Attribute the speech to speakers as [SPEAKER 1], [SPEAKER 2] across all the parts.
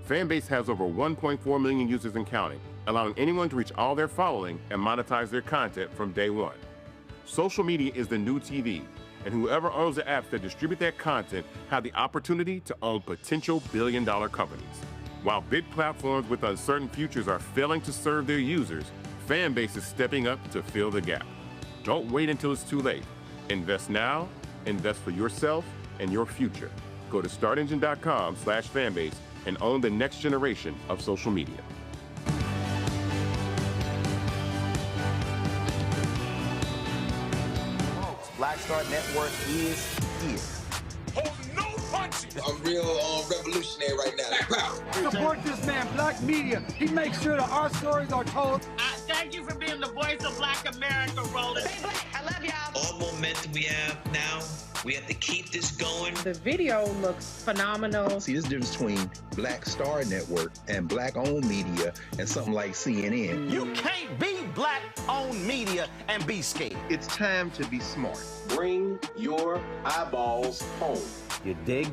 [SPEAKER 1] Fanbase has over 1.4 million users and counting, allowing anyone to reach all their following and monetize their content from day one. Social media is the new TV, and whoever owns the apps that distribute that content have the opportunity to own potential billion-dollar companies. While big platforms with uncertain futures are failing to serve their users, Fanbase is stepping up to fill the gap. Don't wait until it's too late. Invest now, invest for yourself and your future. Go to startengine.com/fanbase and own the next generation of social media.
[SPEAKER 2] Black Star Network is here.
[SPEAKER 3] Hold no punches.
[SPEAKER 4] I'm real revolutionary right now.
[SPEAKER 5] Support this man, Black Media. He makes sure that our stories are told.
[SPEAKER 6] Thank you for being the voice of Black America, Roland.
[SPEAKER 7] Stay black. I love y'all.
[SPEAKER 8] All momentum we have now, we have to keep this going.
[SPEAKER 9] The video looks phenomenal.
[SPEAKER 10] See, there's a difference between Black Star Network and Black-owned media and something like CNN.
[SPEAKER 2] You can't be Black-owned media and be scared.
[SPEAKER 11] It's time to be smart.
[SPEAKER 12] Bring your eyeballs home.
[SPEAKER 2] You dig?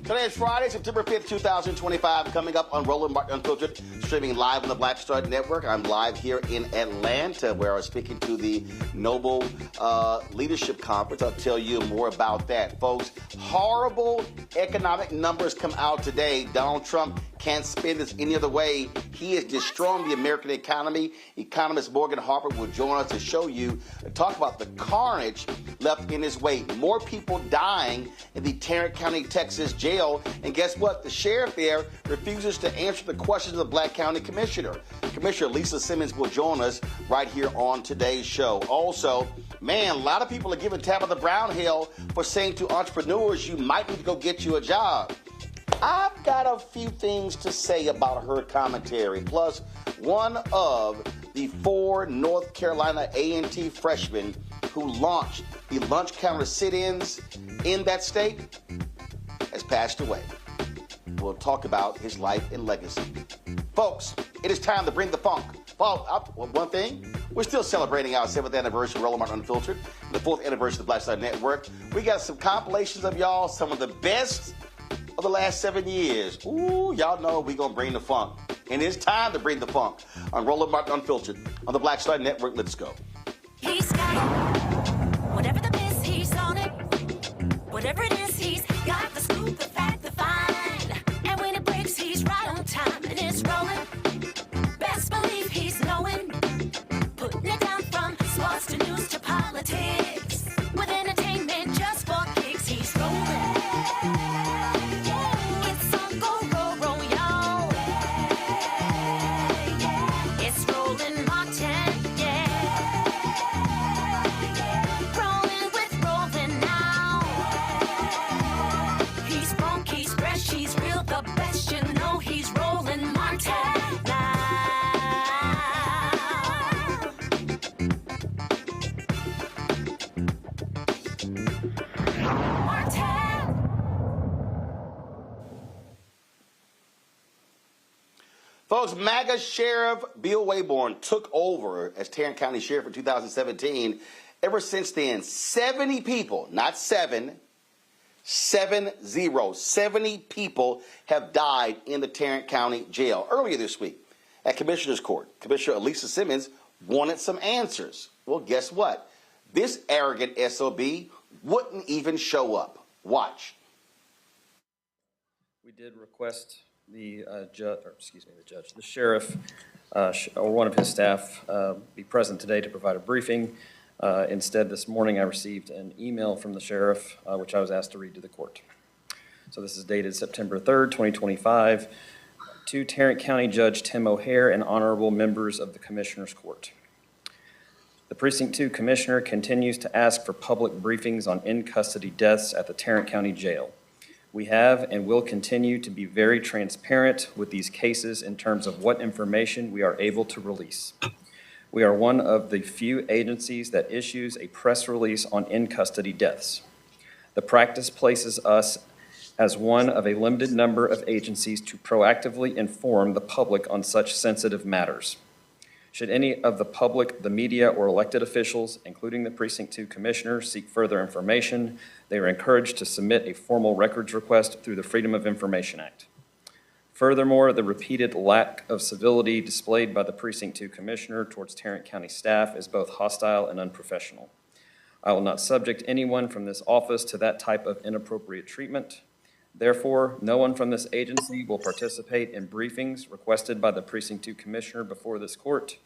[SPEAKER 2] Today is Friday, September 5th, 2025. Coming up on Roland Martin Unfiltered, streaming live on the Black Star Network. I'm live here in Atlanta, where I'm speaking to the Noble Leadership Conference. I'll tell you more about that. Folks, horrible economic numbers come out today. Donald Trump can't spend this any other way. He is destroying the American economy. Economist Morgan Harper will join us to show you and talk about the carnage left in his wake. More people dying in the Tarrant County, Texas jail. And guess what? The sheriff there refuses to answer the questions of the Black County Commissioner. Commissioner Alisa Simmons will join us right here on today's show. Also, man, a lot of people are giving Tabitha Brown hell for saying to entrepreneurs, you might need to go get you a job. I've got a few things to say about her commentary. Plus, one of the 4 North Carolina A&T freshmen who launched the lunch counter sit-ins in that state has passed away. We'll talk about his life and legacy. Folks, it is time to bring the funk. Well, one thing, we're still celebrating our 7th anniversary of Roland Martin Unfiltered, the 4th anniversary of the Black Star Network. We got some compilations of y'all, some of the best of the last 7 years. Ooh, y'all know we're going to bring the funk. And it's time to bring the funk on Roland Martin Unfiltered on the Black Star Network. Let's go.
[SPEAKER 7] He's got it. Whatever the miss, he's on it. Whatever it is, he's got the scoop, the fact, the find. And when it breaks, he's right on time and it's rolling. Best believe he's knowing. Putting it down from sports to news to pop.
[SPEAKER 2] Folks, MAGA Sheriff Bill Wayborn took over as Tarrant County Sheriff in 2017. Ever since then, 70 people, not 70 people have died in the Tarrant County Jail. Earlier this week at Commissioner's Court, Commissioner Alisa Simmons wanted some answers. Well, guess what? This arrogant SOB wouldn't even show up. Watch.
[SPEAKER 13] We did request the sheriff or one of his staff be present today to provide a briefing. Instead, this morning I received an email from the sheriff, which I was asked to read to the court. So this is dated September 3rd, 2025, to Tarrant County Judge Tim O'Hare and honorable members of the Commissioner's Court. The Precinct 2 Commissioner continues to ask for public briefings on in-custody deaths at the Tarrant County Jail. We have and will continue to be very transparent with these cases in terms of what information we are able to release. We are one of the few agencies that issues a press release on in-custody deaths. The practice places us as one of a limited number of agencies to proactively inform the public on such sensitive matters. Should any of the public, the media, or elected officials, including the Precinct 2 Commissioner, seek further information, they are encouraged to submit a formal records request through the Freedom of Information Act. Furthermore, the repeated lack of civility displayed by the Precinct 2 Commissioner towards Tarrant County staff is both hostile and unprofessional. I will not subject anyone from this office to that type of inappropriate treatment. Therefore, no one from this agency will participate in briefings requested by the Precinct 2 Commissioner before this court.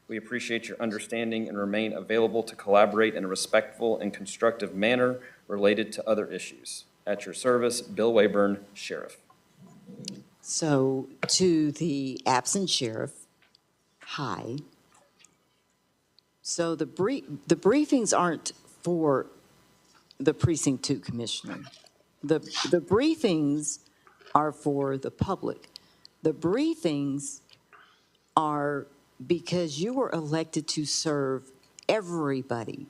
[SPEAKER 13] We appreciate your understanding and remain available to collaborate in a respectful and constructive manner related to other issues. At your service, Bill Wayborn, Sheriff.
[SPEAKER 14] So, to the absent sheriff, hi. So the briefings aren't for the Precinct 2 Commissioner. The briefings are for the public. The briefings are because you were elected to serve everybody.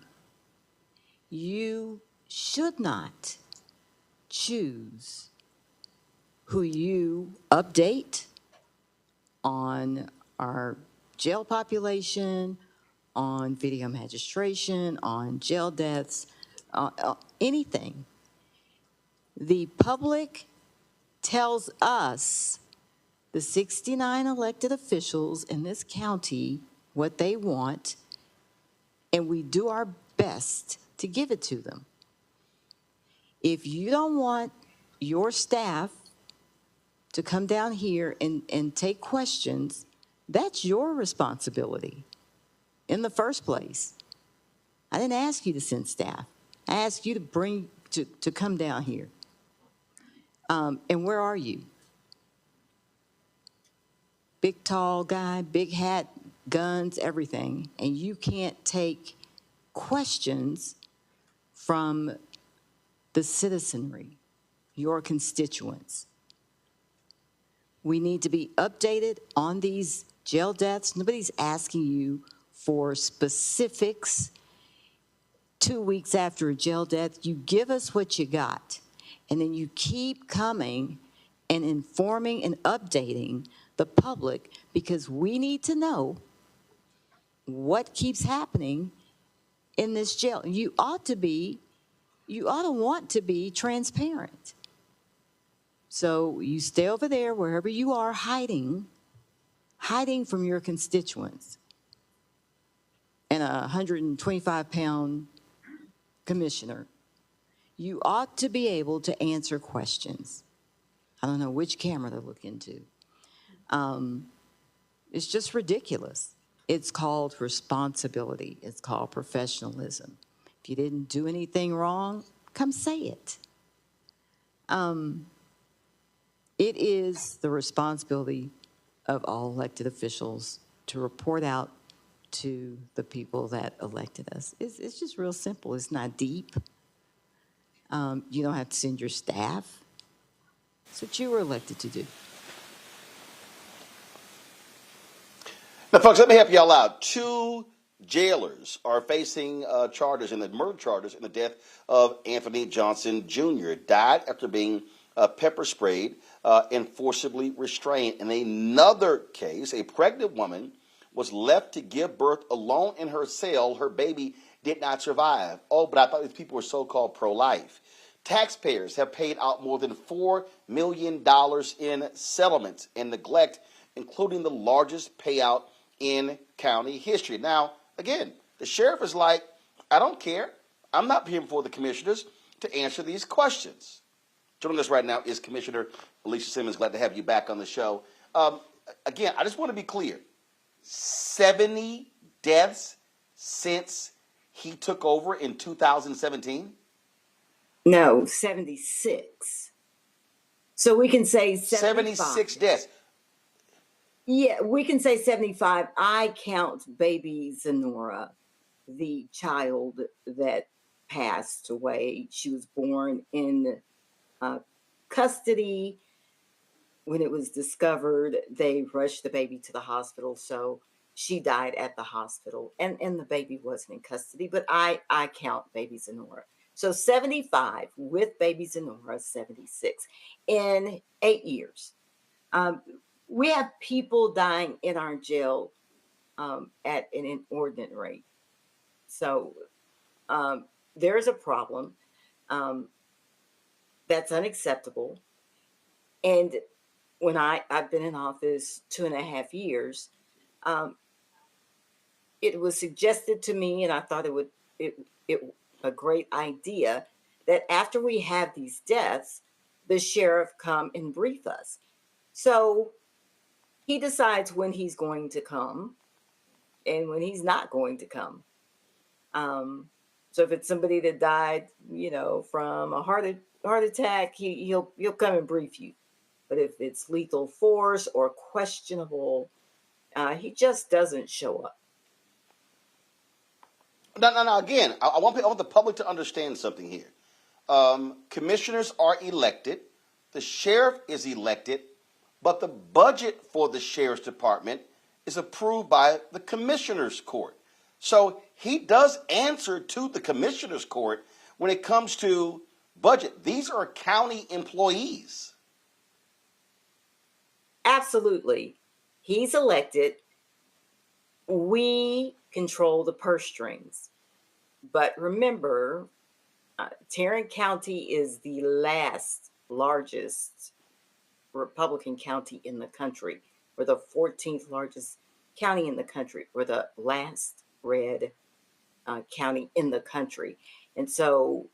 [SPEAKER 14] You should not choose who you update on our jail population, on video magistration, on jail deaths, anything. The public tells us, the 69 elected officials in this county, what they want, and we do our best to give it to them. If you don't want your staff to come down here and take questions, that's your responsibility in the first place. I didn't ask you to send staff. I asked you to come down here. And where are you? Big, tall guy, big hat, guns, everything. And you can't take questions from the citizenry, your constituents. We need to be updated on these jail deaths. Nobody's asking you for specifics. 2 weeks after a jail death, you give us what you got. And then you keep coming and informing and updating the public, because we need to know what keeps happening in this jail. You ought to want to be transparent. So you stay over there, wherever you are, hiding from your constituents. And a 125-pound commissioner. You ought to be able to answer questions. I don't know which camera to look into. It's just ridiculous. It's called responsibility. It's called professionalism. If you didn't do anything wrong, come say it. It is the responsibility of all elected officials to report out to the people that elected us. It's just real simple. It's not deep. You don't have to send your staff. It's what you were elected to do.
[SPEAKER 2] Now, folks, let me help y'all out. 2 jailers are facing murder charges in the death of Anthony Johnson Jr. Died after being pepper sprayed, and forcibly restrained. In another case, a pregnant woman was left to give birth alone in her cell. Her baby did not survive. Oh, but I thought these people were so-called pro-life. Taxpayers have paid out more than $4 million in settlements and neglect, including the largest payout in county history. Now, again, the sheriff is like, I don't care. I'm not here before the commissioners to answer these questions. Joining us right now is Commissioner Alisa Simmons. Glad to have you back on the show. Again, I just want to be clear. 70 deaths since he took over in 2017?
[SPEAKER 14] No, 76. So we can say 75.
[SPEAKER 2] 76 deaths.
[SPEAKER 14] Yeah, we can say 75. I count baby Zenora, the child that passed away. She was born in custody. When it was discovered, they rushed the baby to the hospital, so she died at the hospital, and the baby wasn't in custody, but I count baby Zenora. So 75 with baby Zenora, 76 in 8 years. We have people dying in our jail at an inordinate rate. So there's a problem that's unacceptable. And when I've been in office 2.5 years, it was suggested to me, and I thought it a great idea, that after we have these deaths, the sheriff come and brief us. So he decides when he's going to come and when he's not going to come. So if it's somebody that died, from a heart attack, he'll come and brief you. But if it's lethal force or questionable, he just doesn't show up.
[SPEAKER 2] No. Again, I want the public to understand something here. Commissioners are elected. The sheriff is elected. But the budget for the sheriff's department is approved by the commissioner's court. So he does answer to the commissioner's court when it comes to budget. These are county employees.
[SPEAKER 14] Absolutely. He's elected. We control the purse strings. But remember, Tarrant County is the last largest Republican county in the country. We're the 14th largest county in the country. We're the last red county in the country. And so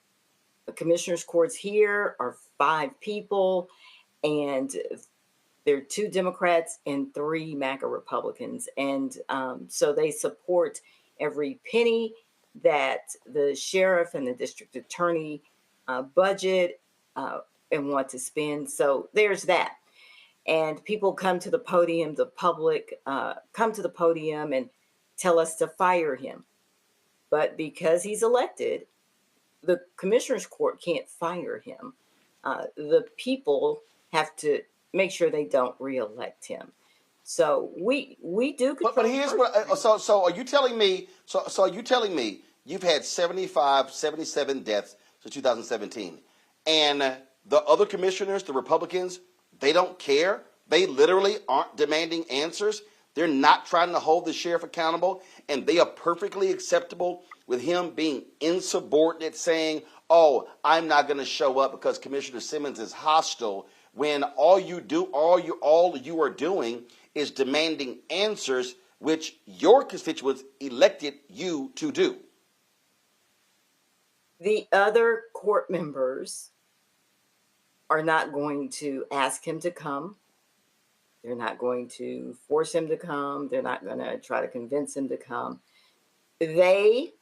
[SPEAKER 14] the commissioner's courts here are 5 people, and there are 2 Democrats and 3 MAGA Republicans. And so they support every penny that the sheriff and the district attorney budget and want to spend. So there's that. And people come to the podium, the public come to the podium and tell us to fire him. But because he's elected, the commissioner's court can't fire him. The people have to make sure they don't reelect him. So we do control.
[SPEAKER 2] But here's what. So are you telling me? So are you telling me you've had 75, 77 deaths since 2017, and the other commissioners, the Republicans, they don't care. They literally aren't demanding answers. They're not trying to hold the sheriff accountable, and they are perfectly acceptable with him being insubordinate, saying, "Oh, I'm not going to show up because Commissioner Simmons is hostile." When all you are doing is demanding answers, which your constituents elected you to do.
[SPEAKER 14] The other court members are not going to ask him to come. They're not going to force him to come. They're not going to try to convince him to come. They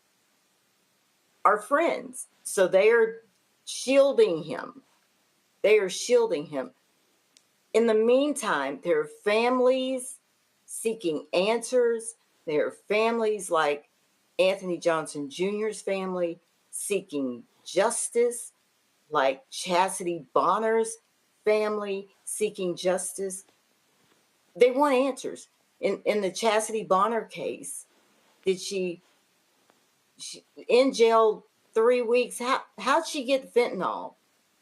[SPEAKER 14] are friends, so they are shielding him. They are shielding him. In the meantime, there are families seeking answers. There are families like Anthony Johnson Jr.'s family seeking justice, like Chastity Bonner's family seeking justice. They want answers. In the Chastity Bonner case, did she in jail 3 weeks? How'd she get fentanyl?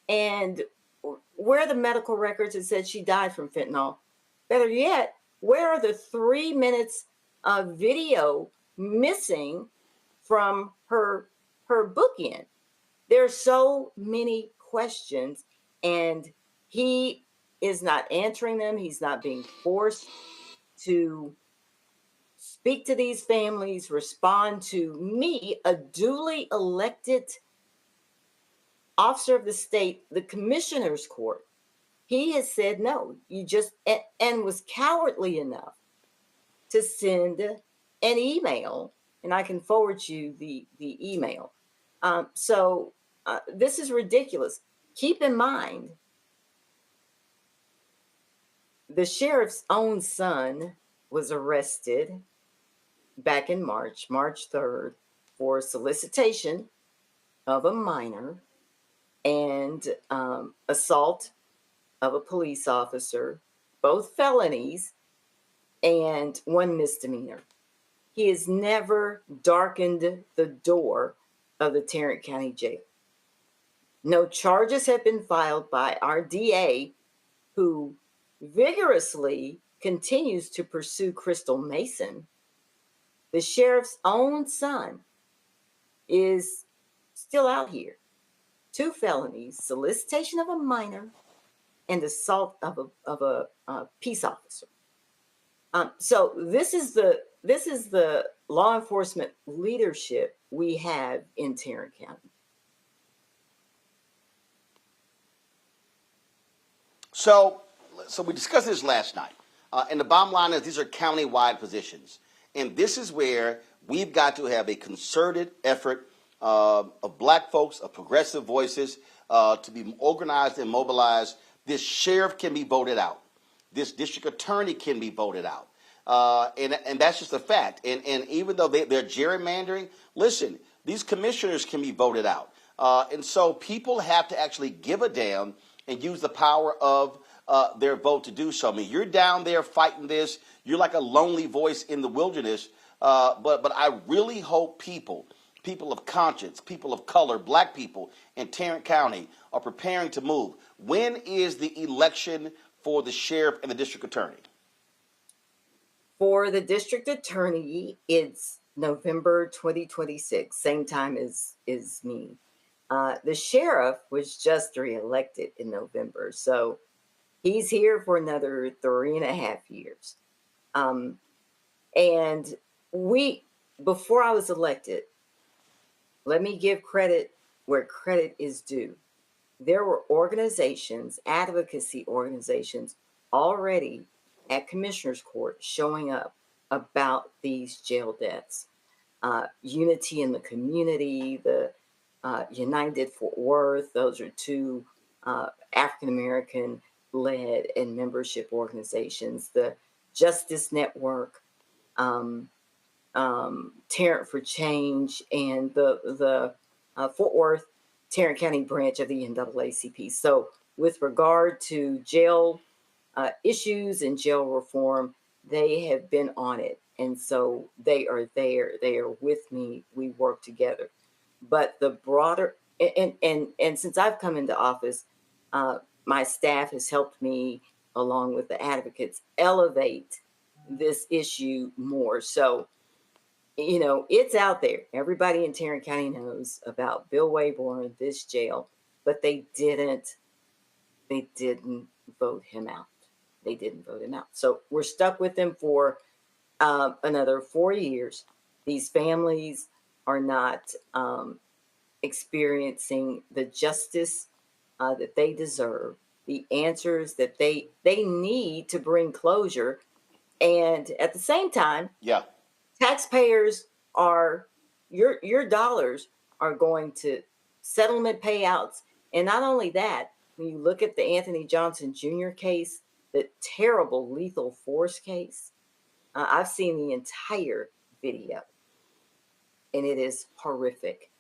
[SPEAKER 14] And where are the medical records that said she died from fentanyl? Better yet, where are the 3 minutes of video missing from her bookend? There are so many questions, and he is not answering them. He's not being forced to speak to these families, respond to me, a duly elected officer of the state, the commissioner's court. He has said no. You just, and was cowardly enough to send an email, and I can forward you the email. So this is ridiculous. Keep in mind, the sheriff's own son was arrested back in March 3rd, for solicitation of a minor and assault of a police officer, both felonies and 1 misdemeanor. He has never darkened the door of the Tarrant County Jail. No charges have been filed by our DA, who vigorously continues to pursue Crystal Mason. The sheriff's own son is still out here. 2 felonies, solicitation of a minor and assault of a peace officer. So this is the law enforcement leadership we have in Tarrant County.
[SPEAKER 2] So we discussed this last night, and the bottom line is these are county-wide positions, and this is where we've got to have a concerted effort of black folks, of progressive voices, to be organized and mobilized. This sheriff can be voted out. This district attorney can be voted out. And that's just a fact. And even though they're gerrymandering, listen, these commissioners can be voted out. And so people have to actually give a damn and use the power of their vote to do so. I mean, you're down there fighting this. You're like a lonely voice in the wilderness. But I really hope people of conscience, people of color, black people in Tarrant County are preparing to move. When is the election for the sheriff and the district attorney?
[SPEAKER 14] For the district attorney, it's November 2026, same time as me. The sheriff was just reelected in November, so he's here for another 3.5 years. And before I was elected, let me give credit where credit is due. There were organizations, advocacy organizations, already at Commissioner's Court showing up about these jail deaths. Unity in the Community, the United Fort Worth, those are 2 African-American led and membership organizations. The Justice Network, Tarrant for Change, and the Fort Worth Tarrant County branch of the NAACP. So with regard to jail issues and jail reform, they have been on it. And so they are there. They are with me. We work together. But the broader, and since I've come into office, my staff has helped me, along with the advocates, elevate this issue more. So, you know, it's out there. Everybody in Tarrant County knows about Bill Wayborn, this jail, but they didn't vote him out. They didn't vote him out. So we're stuck with him for another 4 years. These families are not experiencing the justice that they deserve, the answers that they need to bring closure. And at the same time, taxpayers are, your dollars are going to settlement payouts. And not only that, when you look at the Anthony Johnson Jr. case, the terrible lethal force case, I've seen the entire video, and it is horrific.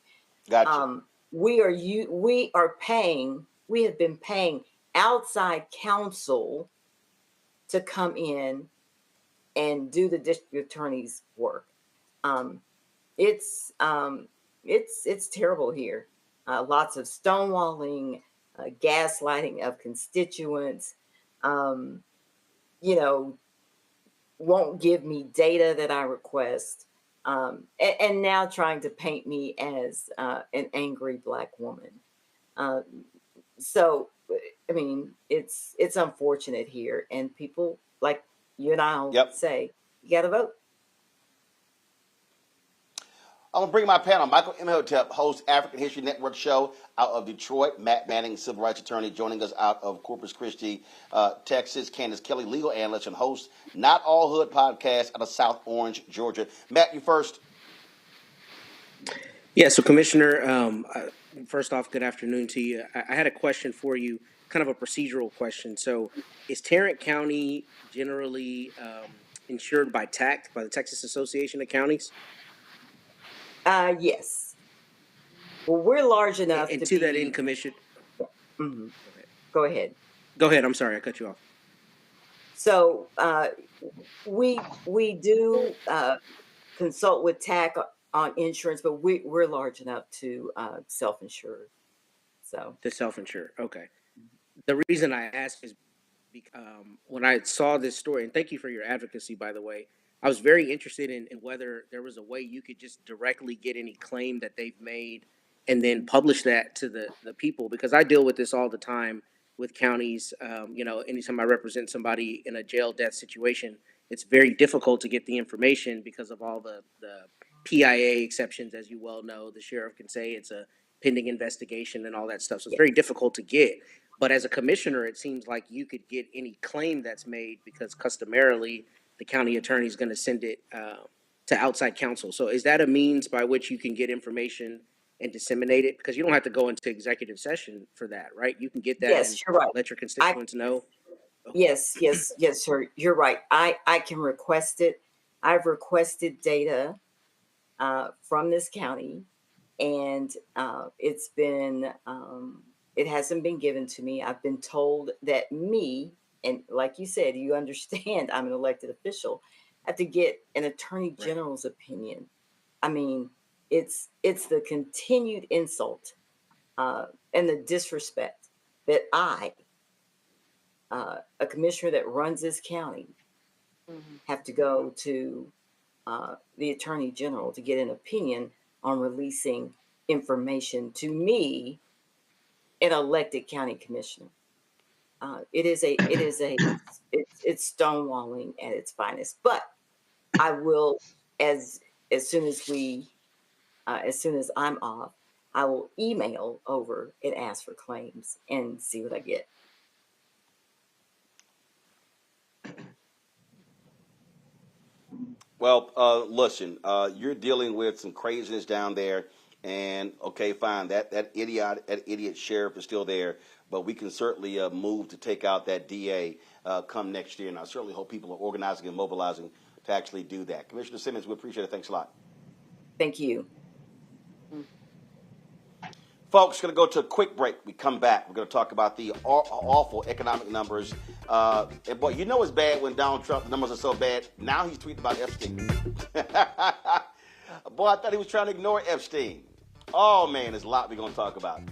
[SPEAKER 2] Gotcha.
[SPEAKER 14] We have been paying outside counsel to come in and do the district attorney's work. It's terrible here. Lots of stonewalling, gaslighting of constituents, you know, won't give me data that I request, and now trying to paint me as an angry Black woman. So, I mean, it's unfortunate here, and people like you and I'll say, you got to vote.
[SPEAKER 2] I'm going to bring my panel. Michael Imhotep hosts African History Network show out of Detroit. Matt Manning, civil rights attorney, joining us out of Corpus Christi, Texas. Candace Kelly, legal analyst and host Not All Hood podcast out of South Orange, Georgia. Matt, you first.
[SPEAKER 15] Yeah, so Commissioner, first off, good afternoon to you. I had a question for you, kind of a procedural question. So is Tarrant County generally insured by TAC, by the Texas Association of Counties?
[SPEAKER 14] Yes. Well, we're large enough
[SPEAKER 15] and to that end, Commission.
[SPEAKER 14] Mm-hmm. Go ahead.
[SPEAKER 15] Go ahead. I'm sorry, I cut you off.
[SPEAKER 14] So we do consult with TAC on insurance, but we're large enough to self-insure. So
[SPEAKER 15] to self-insure, okay. The reason I ask is when I saw this story, and thank you for your advocacy, by the way. I was very interested in whether there was a way you could just directly get any claim that they've made and then publish that to the people, because I deal with this all the time with counties. You know, anytime I represent somebody in a jail death situation, it's very difficult to get the information because of all the PIA exceptions, as you well know. The sheriff can say it's a pending investigation and all that stuff. So it's very difficult to get. But as a commissioner, it seems like you could get any claim that's made because customarily the county attorney is going to send it to outside counsel. So is that a means by which you can get information and disseminate it? Because you don't have to go into executive session for that, right? You can get that and
[SPEAKER 14] you're right.
[SPEAKER 15] Let your constituents know.
[SPEAKER 14] Yes, sir. You're right. I can request it. I've requested data from this county, and it hasn't been given to me. I've been told that and like you said, you understand I'm an elected official, I have to get an attorney general's opinion. I mean, it's the continued insult and the disrespect that a commissioner that runs this county, have to go to the attorney general to get an opinion on releasing information to me, an elected county commissioner. It's stonewalling at its finest. But I will, as soon as I'm off, I will email over and ask for claims and see what I get.
[SPEAKER 2] Well, listen, you're dealing with some craziness down there, and okay, fine, that idiot sheriff is still there, but we can certainly move to take out that DA come next year, and I certainly hope people are organizing and mobilizing to actually do that. Commissioner Simmons, we appreciate it. Thanks a lot.
[SPEAKER 14] Thank you.
[SPEAKER 2] Folks, going to go to a quick break. We come back. We're going to talk about the awful economic numbers. And boy, you know it's bad when Donald Trump's numbers are so bad. Now he's tweeting about Epstein. Boy, I thought he was trying to ignore Epstein. Oh, man, there's a lot we're going to talk about.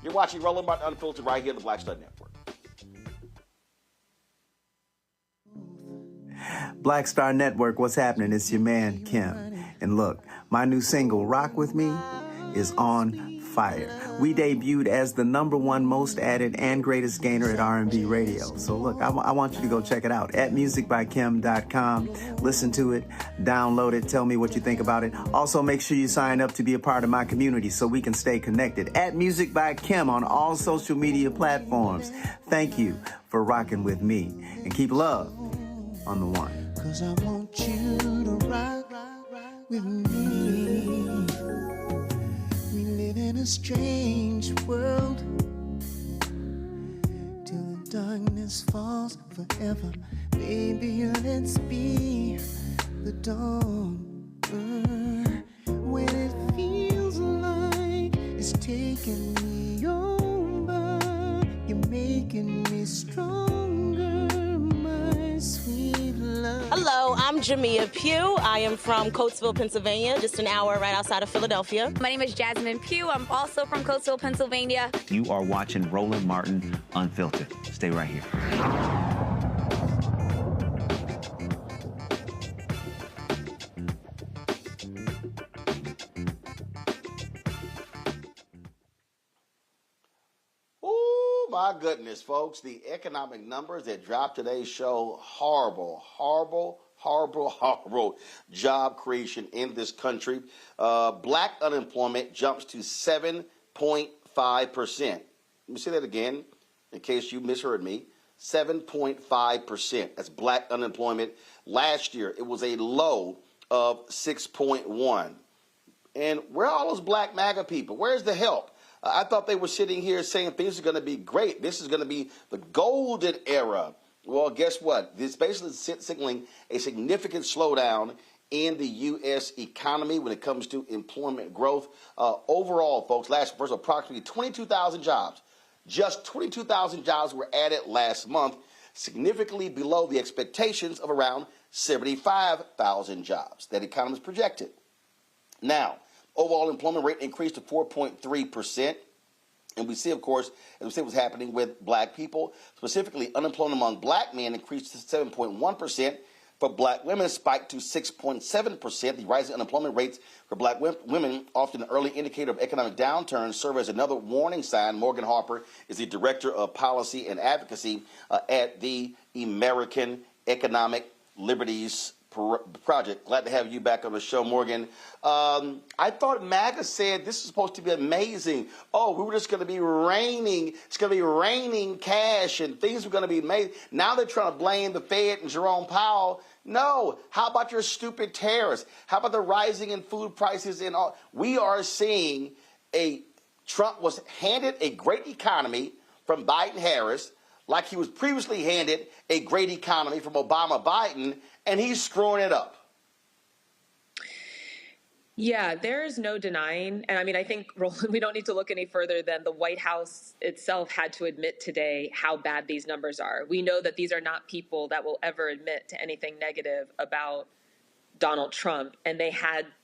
[SPEAKER 2] You're watching Roland Martin Unfiltered right here on the Black Star Network.
[SPEAKER 16] Black Star Network, what's happening? It's your man, Kim. And look, my new single, Rock With Me, is on fire. We debuted as the #1 most added and greatest gainer at R&B radio. So look, I want you to go check it out at musicbykim.com. Listen to it, download it, tell me what you think about it. Also, make sure you sign up to be a part of my community so we can stay connected. At Music by Kim on all social media platforms. Thank you for rocking with me. And keep love on the one.
[SPEAKER 17] 'Cause I want you to rock with me. We live in a strange world till the darkness falls forever. Baby, let's be the dawn. When it feels like it's taking me over, you're making me stronger, my sweet love.
[SPEAKER 18] Hello, I'm I'm Jamia Pugh. I am from Coatesville, Pennsylvania, just an hour right outside of Philadelphia.
[SPEAKER 19] My name is Jasmine Pugh. I'm also from Coatesville, Pennsylvania.
[SPEAKER 20] You are watching Roland Martin Unfiltered. Stay right here.
[SPEAKER 2] My goodness, folks, the economic numbers that dropped today show horrible job creation in this country. Black unemployment jumps to 7.5%. Let me say that again in case you misheard me. 7.5%. That's black unemployment. Last year, it was a low of 6.1. And where are all those black MAGA people? Where's the help? I thought they were sitting here saying things are going to be great. This is going to be the golden era. Well, guess what? This basically is signaling a significant slowdown in the U.S. economy when it comes to employment growth. Overall, folks, last first approximately 22,000 jobs. Just 22,000 jobs were added last month, significantly below the expectations of around 75,000 jobs that economists projected. Now, overall employment rate increased to 4.3%. And we see, of course, as we see what's happening with black people. Specifically, unemployment among black men increased to 7.1%. For black women, spiked to 6.7%. The rising unemployment rates for black women, often an early indicator of economic downturn, serve as another warning sign. Morgan Harper is the Director of Policy and Advocacy at the American Economic Liberties Project. Glad to have you back on the show, Morgan. I thought MAGA said this is supposed to be amazing. Oh, we were just going to be raining. It's going to be raining cash and things were going to be made. Now they're trying to blame the Fed and Jerome Powell. No. How about your stupid tariffs? How about the rising in food prices and all? We are seeing Trump was handed a great economy from Biden-Harris, like he was previously handed a great economy from Obama-Biden, and he's screwing it up.
[SPEAKER 21] Yeah, there is no denying. And I mean, I think, Roland, we don't need to look any further than the White House itself had to admit today how bad these numbers are. We know that these are not people that will ever admit to anything negative about Donald Trump. And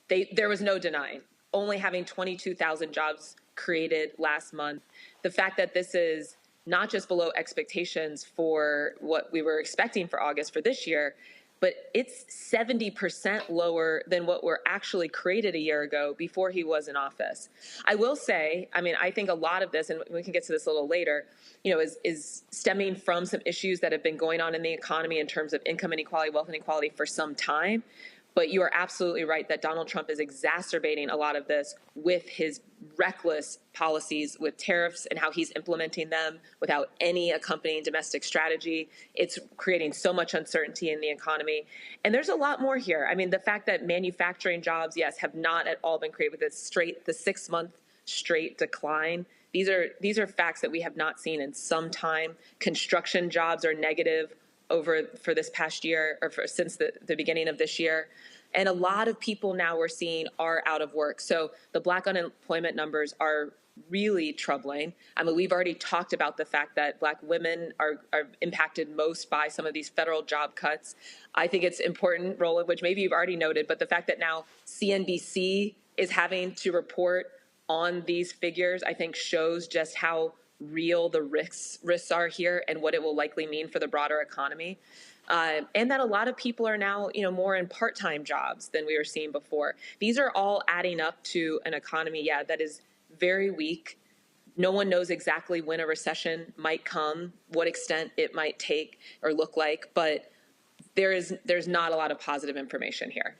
[SPEAKER 21] there was no denying. Only having 22,000 jobs created last month. The fact that this is not just below expectations for what we were expecting for August for this year, but it's 70% lower than what were actually created a year ago before he was in office. I will say, I mean, I think a lot of this, and we can get to this a little later, is stemming from some issues that have been going on in the economy in terms of income inequality, wealth inequality for some time. But you are absolutely right that Donald Trump is exacerbating a lot of this with his reckless policies with tariffs and how he's implementing them without any accompanying domestic strategy. It's creating so much uncertainty in the economy. And there's a lot more here. I mean, the fact that manufacturing jobs, yes, have not at all been created with the 6-month straight decline. These are facts that we have not seen in some time. Construction jobs are negative for this past year or since the beginning of this year. And a lot of people now we're seeing are out of work. So the black unemployment numbers are really troubling. I mean, we've already talked about the fact that black women are impacted most by some of these federal job cuts. I think it's important, Roland, which maybe you've already noted, but the fact that now CNBC is having to report on these figures, I think shows just how real the risks are here and what it will likely mean for the broader economy. And that a lot of people are now, more in part-time jobs than we were seeing before. These are all adding up to an economy, that is very weak. No one knows exactly when a recession might come, what extent it might take or look like, but there's not a lot of positive information here.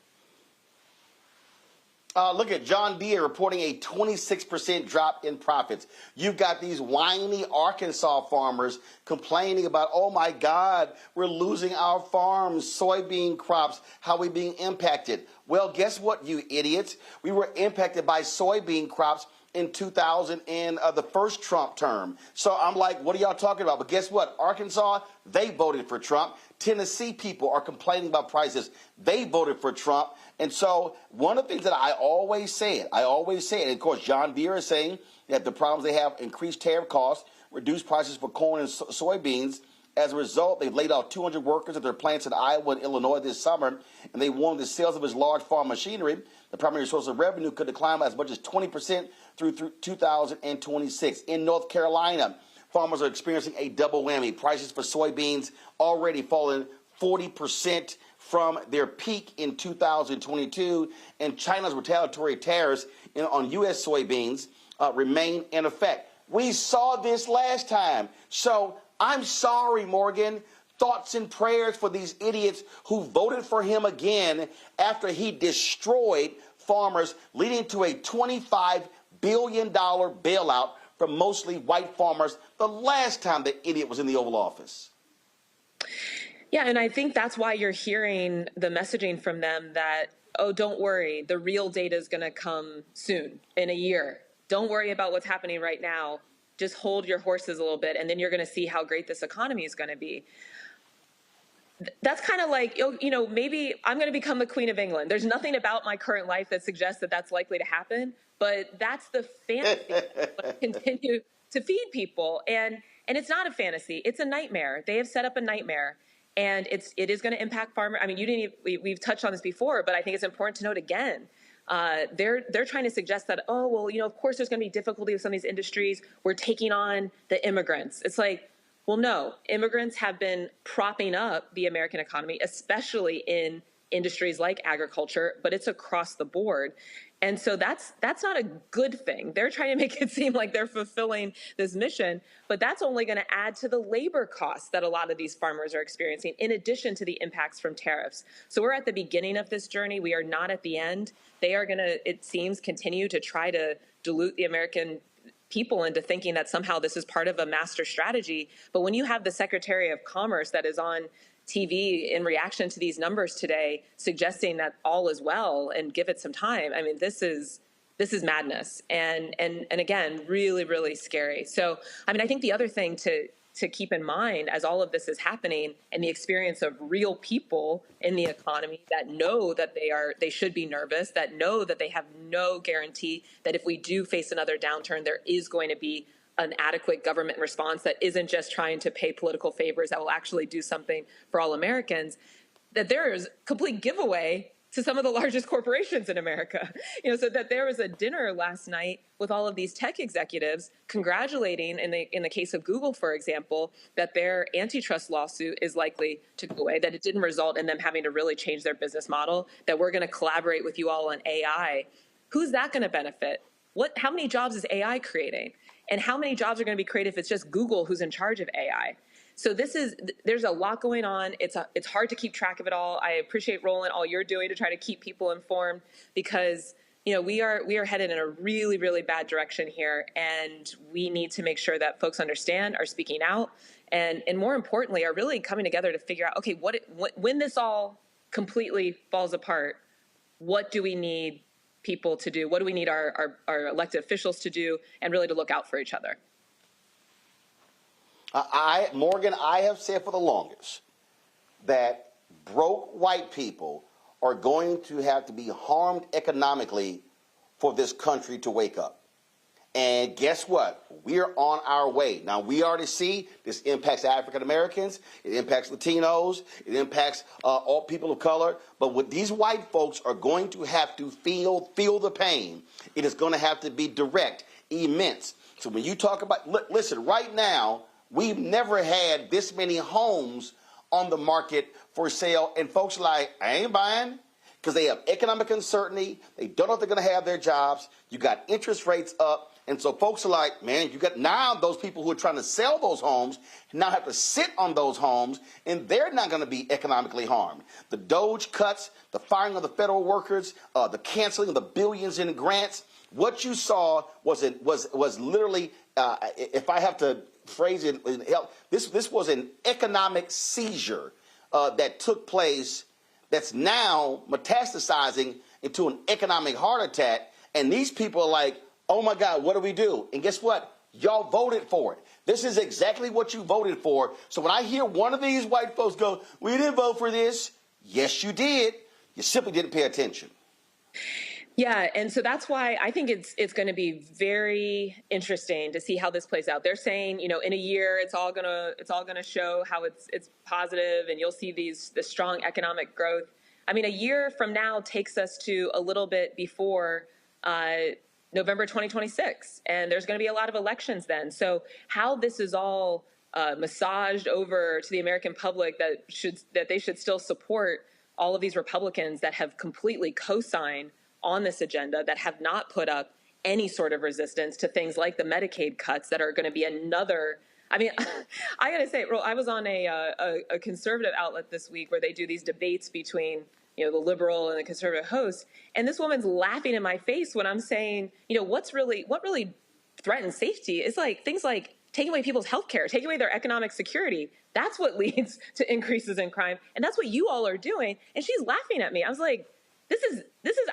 [SPEAKER 2] Look at John Deere reporting a 26% drop in profits. You've got these whiny Arkansas farmers complaining about, oh my God, we're losing our farms, soybean crops, how are we being impacted? Well, guess what, you idiots? We were impacted by soybean crops in 2000 in the first Trump term. So I'm like, what are y'all talking about? But guess what? Arkansas, they voted for Trump. Tennessee people are complaining about prices. They voted for Trump. And so one of the things that I always say, and of course, John Deere is saying that the problems they have, increased tariff costs, reduced prices for corn and soybeans, As a result, they've laid off 200 workers at their plants in Iowa and Illinois this summer, and they warned the sales of its large farm machinery, the primary source of revenue, could decline by as much as 20% through 2026. In North Carolina, farmers are experiencing a double whammy. Prices for soybeans already fallen 40% from their peak in 2022, and China's retaliatory tariffs on U.S. soybeans remain in effect. We saw this last time. So I'm sorry, Morgan. Thoughts and prayers for these idiots who voted for him again after he destroyed farmers, leading to a $25 billion bailout for mostly white farmers the last time the idiot was in the Oval Office.
[SPEAKER 21] Yeah, and I think that's why you're hearing the messaging from them that, oh, don't worry, the real data is going to come soon, in a year. Don't worry about what's happening right now. Just hold your horses a little bit, and then you're going to see how great this economy is going to be. That's kind of like, you know, maybe I'm going to become the Queen of England. There's nothing about my current life that suggests that that's likely to happen, but that's the fantasy that continue to feed people. And it's not a fantasy. It's a nightmare. They have set up a nightmare. And it is going to impact farmers. I mean, we've touched on this before, but I think it's important to note again. They're trying to suggest that, oh, well, you know, of course there's going to be difficulty with some of these industries. We're taking on the immigrants. It's like, well, no, immigrants have been propping up the American economy, especially in industries like agriculture, but it's across the board. And so that's not a good thing. They're trying to make it seem like they're fulfilling this mission, but that's only going to add to the labor costs that a lot of these farmers are experiencing, in addition to the impacts from tariffs. So we're at the beginning of this journey. We are not at the end. They are going to, it seems, continue to try to dilute the American people into thinking that somehow this is part of a master strategy. But when you have the Secretary of Commerce that is on TV in reaction to these numbers today, suggesting that all is well and give it some time, I mean, this is madness, and again, really, really scary. So, I mean, I think the other thing to keep in mind as all of this is happening, and the experience of real people in the economy that know that they should be nervous, that know that they have no guarantee that if we do face another downturn, there is going to be an adequate government response that isn't just trying to pay political favors, that will actually do something for all Americans, that there is complete giveaway to some of the largest corporations in America. You know, so that there was a dinner last night with all of these tech executives congratulating, in the case of Google, for example, that their antitrust lawsuit is likely to go away, that it didn't result in them having to really change their business model, that we're going to collaborate with you all on AI. Who's that going to benefit? How many jobs is AI creating? And how many jobs are going to be created if it's just Google who's in charge of AI? So there's a lot going on. It's hard to keep track of it all. I appreciate, Roland, all you're doing to try to keep people informed, because, you know, we are headed in a really, really bad direction here, and we need to make sure that folks understand, are speaking out, and more importantly, are really coming together to figure out, okay, when this all completely falls apart, what do we need people to do? What do we need our elected officials to do, and really to look out for each other?
[SPEAKER 2] Morgan, I have said for the longest that broke white people are going to have to be harmed economically for this country to wake up. And guess what? We're on our way. Now, we already see this impacts African Americans, it impacts Latinos, it impacts all people of color. But what these white folks are going to have to feel the pain, it is going to have to be direct, immense. So when you talk about, listen, right now, we've never had this many homes on the market for sale, and folks are like, I ain't buying, because they have economic uncertainty. They don't know if they're going to have their jobs. You got interest rates up. And so folks are like, man, you got now those people who are trying to sell those homes now have to sit on those homes, and they're not going to be economically harmed. The DOGE cuts, the firing of the federal workers, the canceling of the billions in grants. What you saw was literally, if I have to phrase it, this was an economic seizure that took place that's now metastasizing into an economic heart attack. And these people are like, oh my God, what do we do? And guess what? Y'all voted for it. This is exactly what you voted for. So when I hear one of these white folks go, we didn't vote for this. Yes, you did. You simply didn't pay attention.
[SPEAKER 21] Yeah, and so that's why I think it's going to be very interesting to see how this plays out. They're saying, in a year it's all gonna show how it's positive, and you'll see the strong economic growth. I mean, a year from now takes us to a little bit before November 2026, and there's going to be a lot of elections then. So how this is all massaged over to the American public that they should still support all of these Republicans that have completely co-signed on this agenda, that have not put up any sort of resistance to things like the Medicaid cuts that are going to be another. I mean, I got to say, I was on a conservative outlet this week where they do these debates between, the liberal and the conservative host, and this woman's laughing in my face when I'm saying, what really threatens safety is like things like taking away people's health care, taking away their economic security. That's what leads to increases in crime, and that's what you all are doing. And she's laughing at me. I was like, This is,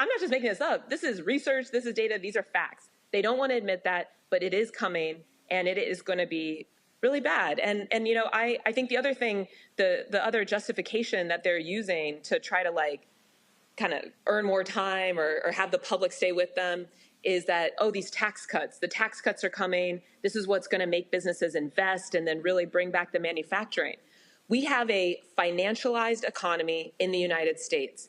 [SPEAKER 21] I'm not just making this up. This is research. This is data. These are facts. They don't want to admit that, but it is coming, and it is going to be really bad. And I think the other thing, the other justification that they're using to try to kind of earn more time or have the public stay with them is that, the tax cuts are coming. This is what's going to make businesses invest and then really bring back the manufacturing. We have a financialized economy in the United States.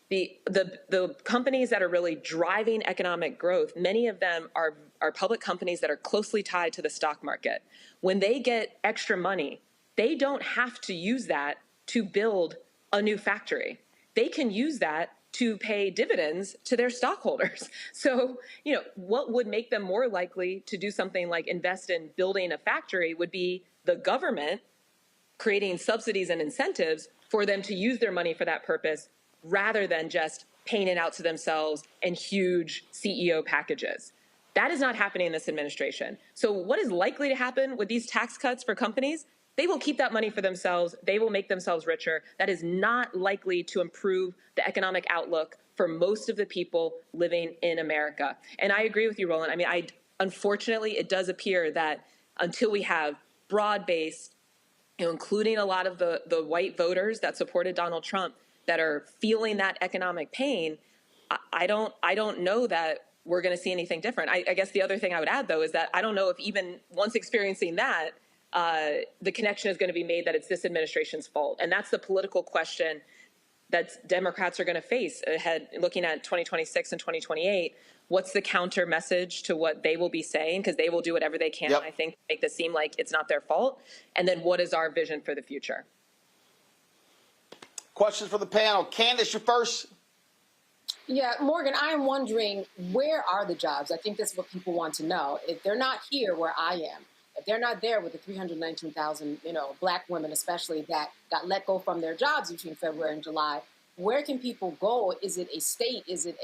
[SPEAKER 21] The companies that are really driving economic growth, many of them are public companies that are closely tied to the stock market. When they get extra money, they don't have to use that to build a new factory. They can use that to pay dividends to their stockholders. So, what would make them more likely to do something like invest in building a factory would be the government creating subsidies and incentives for them to use their money for that purpose, rather than just paying it out to themselves in huge CEO packages. That is not happening in this administration. So what is likely to happen with these tax cuts for companies? They will keep that money for themselves. They will make themselves richer. That is not likely to improve the economic outlook for most of the people living in America. And I agree with you, Roland. I mean, unfortunately, it does appear that until we have broad-based, including a lot of the white voters that supported Donald Trump, that are feeling that economic pain, I don't know that we're going to see anything different. I guess the other thing I would add, though, is that I don't know if even once experiencing that, the connection is going to be made that it's this administration's fault. And that's the political question that Democrats are going to face ahead, looking at 2026 and 2028. What's the counter message to what they will be saying? Because they will do whatever they can, I think, to make this seem like it's not their fault. And then what is our vision for the future?
[SPEAKER 2] Questions for the panel. Candace, you first.
[SPEAKER 9] Yeah, Morgan, I am wondering, where are the jobs? I think that's what people want to know. If they're not here where I am, if they're not there with the 319,000, Black women especially, that got let go from their jobs between February and July, where can people go? Is it a state? Is it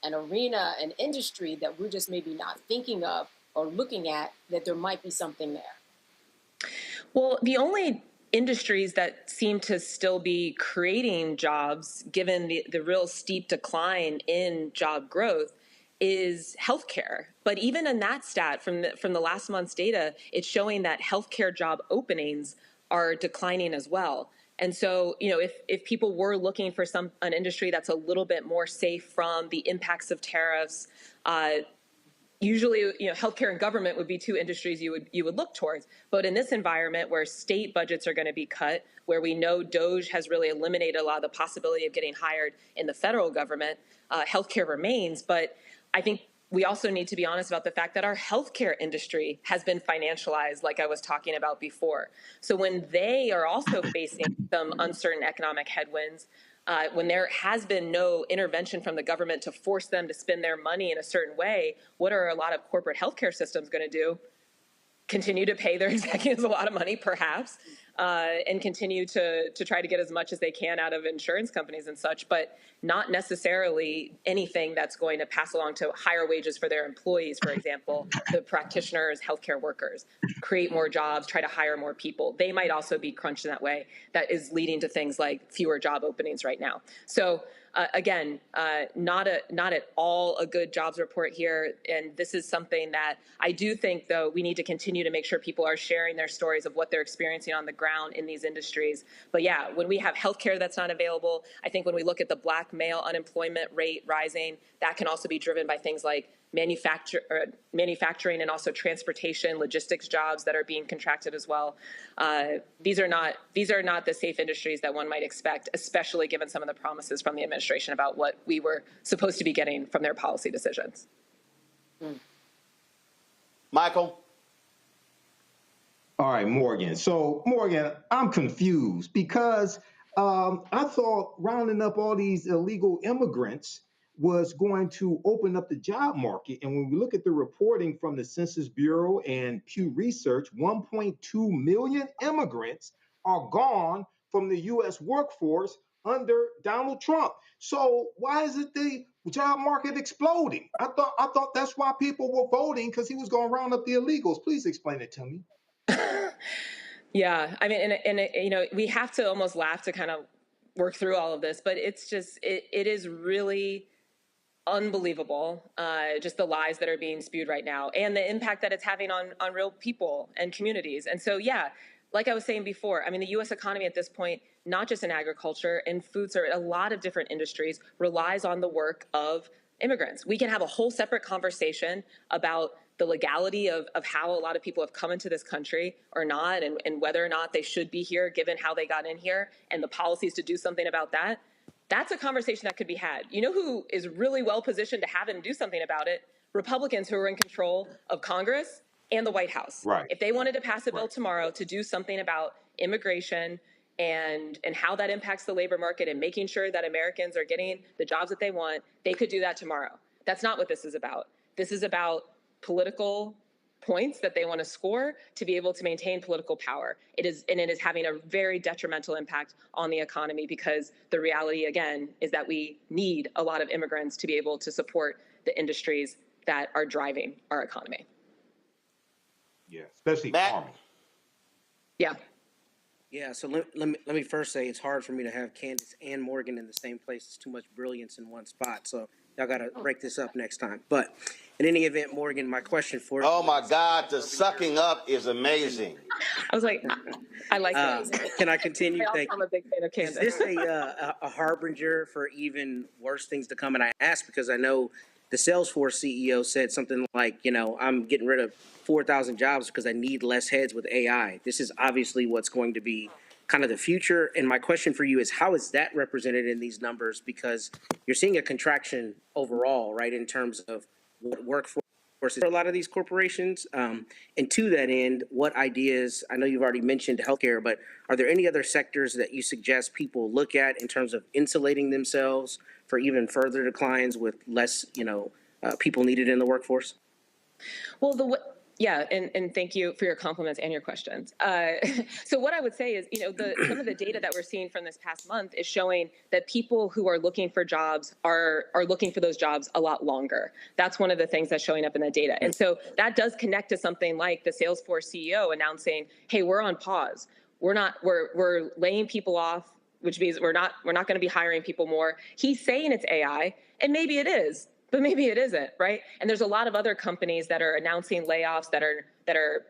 [SPEAKER 9] an arena, an industry that we're just maybe not thinking of or looking at, that there might be something there?
[SPEAKER 21] Well, the only industries that seem to still be creating jobs, given the real steep decline in job growth, is healthcare. But even in that stat from the last month's data, it's showing that healthcare job openings are declining as well. And so, if people were looking for an industry that's a little bit more safe from the impacts of tariffs, usually, healthcare and government would be two industries you would look towards. But in this environment where state budgets are going to be cut, where we know DOGE has really eliminated a lot of the possibility of getting hired in the federal government, healthcare remains. But I think we also need to be honest about the fact that our healthcare industry has been financialized, like I was talking about before. So when they are also facing some uncertain economic headwinds, when there has been no intervention from the government to force them to spend their money in a certain way, what are a lot of corporate healthcare systems going to do? Continue to pay their executives a lot of money, perhaps, and continue to try to get as much as they can out of insurance companies and such, but not necessarily anything that's going to pass along to higher wages for their employees, for example, the practitioners, healthcare workers, create more jobs, try to hire more people. They might also be crunched in that way. That is leading to things like fewer job openings right now. So again, not at all a good jobs report here. And this is something that I do think, though, we need to continue to make sure people are sharing their stories of what they're experiencing on the ground in these industries. But yeah, when we have healthcare that's not available, I think when we look at the Black male unemployment rate rising, that can also be driven by things like manufacturing and also transportation, logistics jobs that are being contracted as well. These are not the safe industries that one might expect, especially given some of the promises from the administration about what we were supposed to be getting from their policy decisions.
[SPEAKER 2] Michael?
[SPEAKER 11] All right, Morgan. So, Morgan, I'm confused because I thought rounding up all these illegal immigrants was going to open up the job market. And when we look at the reporting from the Census Bureau and Pew Research, 1.2 million immigrants are gone from the U.S. workforce under Donald Trump. So why isn't the job market exploding? I thought that's why people were voting, because he was going to round up the illegals. Please explain it to me.
[SPEAKER 21] Yeah, I mean, and you know, we have to almost laugh to kind of work through all of this, but it's just, it is really unbelievable, just the lies that are being spewed right now and the impact that it's having on real people and communities. And so, yeah, like I was saying before, I mean, the U.S. economy at this point, not just in agriculture and food service, a lot of different industries relies on the work of immigrants. We can have a whole separate conversation about the legality of how a lot of people have come into this country or not, and whether or not they should be here given how they got in here and the policies to do something about that. That's a conversation that could be had. You know who is really well positioned to have it and do something about it? Republicans who are in control of Congress and the White House.
[SPEAKER 11] Right.
[SPEAKER 21] If they wanted to pass a bill tomorrow to do something about immigration and how that impacts the labor market and making sure that Americans are getting the jobs that they want, they could do that tomorrow. That's not what this is about. This is about political points that they want to score to be able to maintain political power. It is having a very detrimental impact on the economy, because the reality, again, is that we need a lot of immigrants to be able to support the industries that are driving our economy.
[SPEAKER 11] Yeah, especially farming.
[SPEAKER 21] Yeah.
[SPEAKER 15] Yeah, so let me first say it's hard for me to have Candace and Morgan in the same place. It's too much brilliance in one spot. So y'all got to break this up next time. But in any event, Morgan, my question for you.
[SPEAKER 2] Oh, my God, the sucking up is amazing.
[SPEAKER 21] I was like, I like that.
[SPEAKER 15] Can I continue? Thank
[SPEAKER 21] I'm a big fan of Candace.
[SPEAKER 15] Is this a harbinger for even worse things to come? And I ask because I know the Salesforce CEO said something like, you know, I'm getting rid of 4,000 jobs because I need less heads with AI. This is obviously what's going to be kind of the future. And my question for you is, how is that represented in these numbers? Because you're seeing a contraction overall, right, in terms of what workforce for a lot of these corporations. And to that end, what ideas, I know you've already mentioned healthcare, but are there any other sectors that you suggest people look at in terms of insulating themselves for even further declines with less, people needed in the workforce?
[SPEAKER 21] Well, yeah, and thank you for your compliments and your questions. So what I would say is, some of the data that we're seeing from this past month is showing that people who are looking for jobs are looking for those jobs a lot longer. That's one of the things that's showing up in the data. And so that does connect to something like the Salesforce CEO announcing, hey, we're on pause. We're laying people off, which means we're not going to be hiring people more. He's saying it's AI, and maybe it is, but maybe it isn't, right? And there's a lot of other companies that are announcing layoffs that are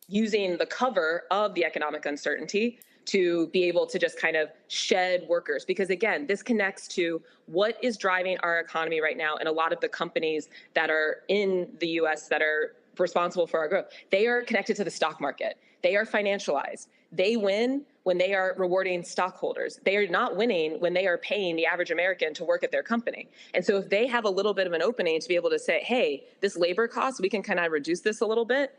[SPEAKER 21] using the cover of the economic uncertainty to be able to just kind of shed workers. Because again, this connects to what is driving our economy right now. And a lot of the companies that are in the US that are responsible for our growth, they are connected to the stock market. They are financialized. They win when they are rewarding stockholders. They are not winning when they are paying the average American to work at their company. And so if they have a little bit of an opening to be able to say, hey, this labor cost, we can kind of reduce this a little bit,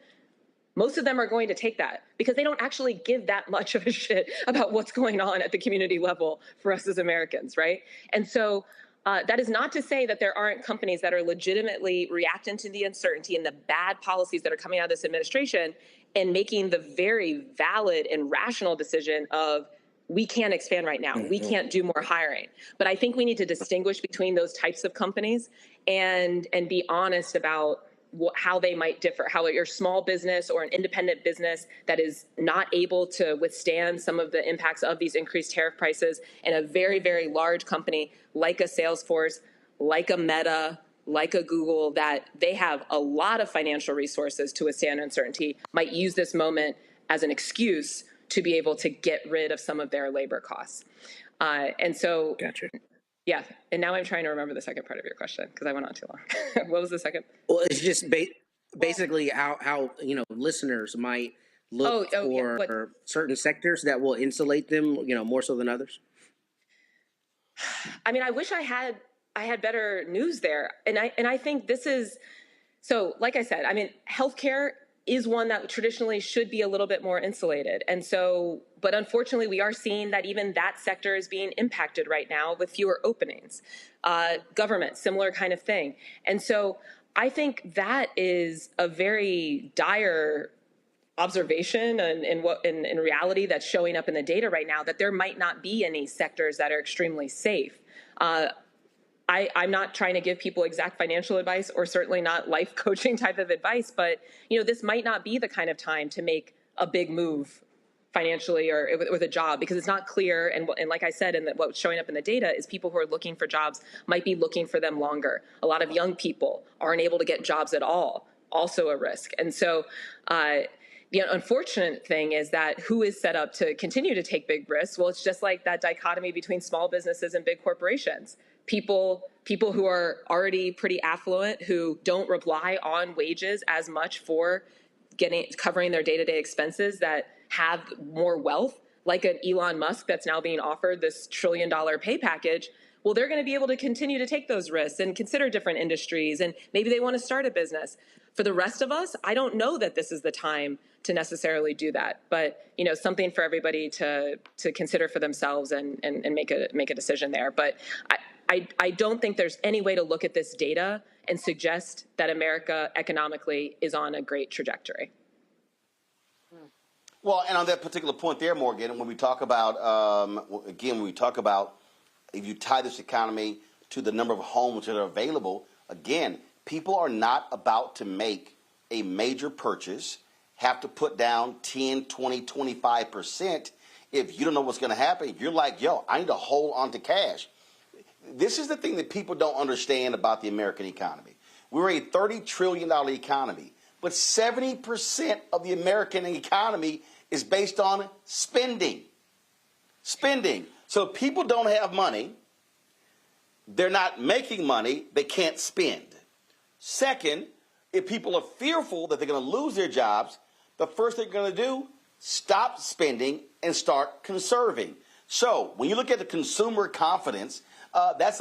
[SPEAKER 21] most of them are going to take that because they don't actually give that much of a shit about what's going on at the community level for us as Americans, right? And so that is not to say that there aren't companies that are legitimately reacting to the uncertainty and the bad policies that are coming out of this administration and making the very valid and rational decision of, we can't expand right now. We can't do more hiring. But I think we need to distinguish between those types of companies and be honest about how they might differ, how your small business or an independent business that is not able to withstand some of the impacts of these increased tariff prices, and a very, very large company like a Salesforce, like a Meta, like a Google, that they have a lot of financial resources to withstand uncertainty, might use this moment as an excuse to be able to get rid of some of their labor costs. And so,
[SPEAKER 15] Gotcha.
[SPEAKER 21] Yeah, and now I'm trying to remember the second part of your question because I went on too long. What was the second?
[SPEAKER 15] Well, it's just basically how listeners might look for certain sectors that will insulate them, more so than others.
[SPEAKER 21] I mean, I wish I had better news there, and I think this is so. Like I said, I mean, healthcare is one that traditionally should be a little bit more insulated. And so, but unfortunately, we are seeing that even that sector is being impacted right now with fewer openings. Government, similar kind of thing. And so I think that is a very dire observation and in reality that's showing up in the data right now, that there might not be any sectors that are extremely safe. I'm not trying to give people exact financial advice or certainly not life coaching type of advice, but this might not be the kind of time to make a big move financially or with a job, because it's not clear. And like I said, and what's showing up in the data is people who are looking for jobs might be looking for them longer. A lot of young people aren't able to get jobs at all, also a risk. And so the unfortunate thing is that who is set up to continue to take big risks? Well, it's just like that dichotomy between small businesses and big corporations. People who are already pretty affluent, who don't rely on wages as much for covering their day-to-day expenses, that have more wealth, like an Elon Musk that's now being offered this $1 trillion pay package. Well, they're going to be able to continue to take those risks and consider different industries, and maybe they want to start a business. For the rest of us, I don't know that this is the time to necessarily do that, but something for everybody to consider for themselves and make a decision there. But I don't think there's any way to look at this data and suggest that America economically is on a great trajectory.
[SPEAKER 2] Well, and on that particular point there, Morgan, when we talk about, if you tie this economy to the number of homes that are available, again, people are not about to make a major purchase, have to put down 10, 20, 25% if you don't know what's going to happen. If you're like, yo, I need to hold on to cash. This is the thing that people don't understand about the American economy. We're a $30 trillion economy, but 70% of the American economy is based on spending. Spending. So people don't have money. They're not making money. They can't spend. Second, if people are fearful that they're going to lose their jobs, the first thing they're going to do, stop spending and start conserving. So when you look at the consumer confidence, that's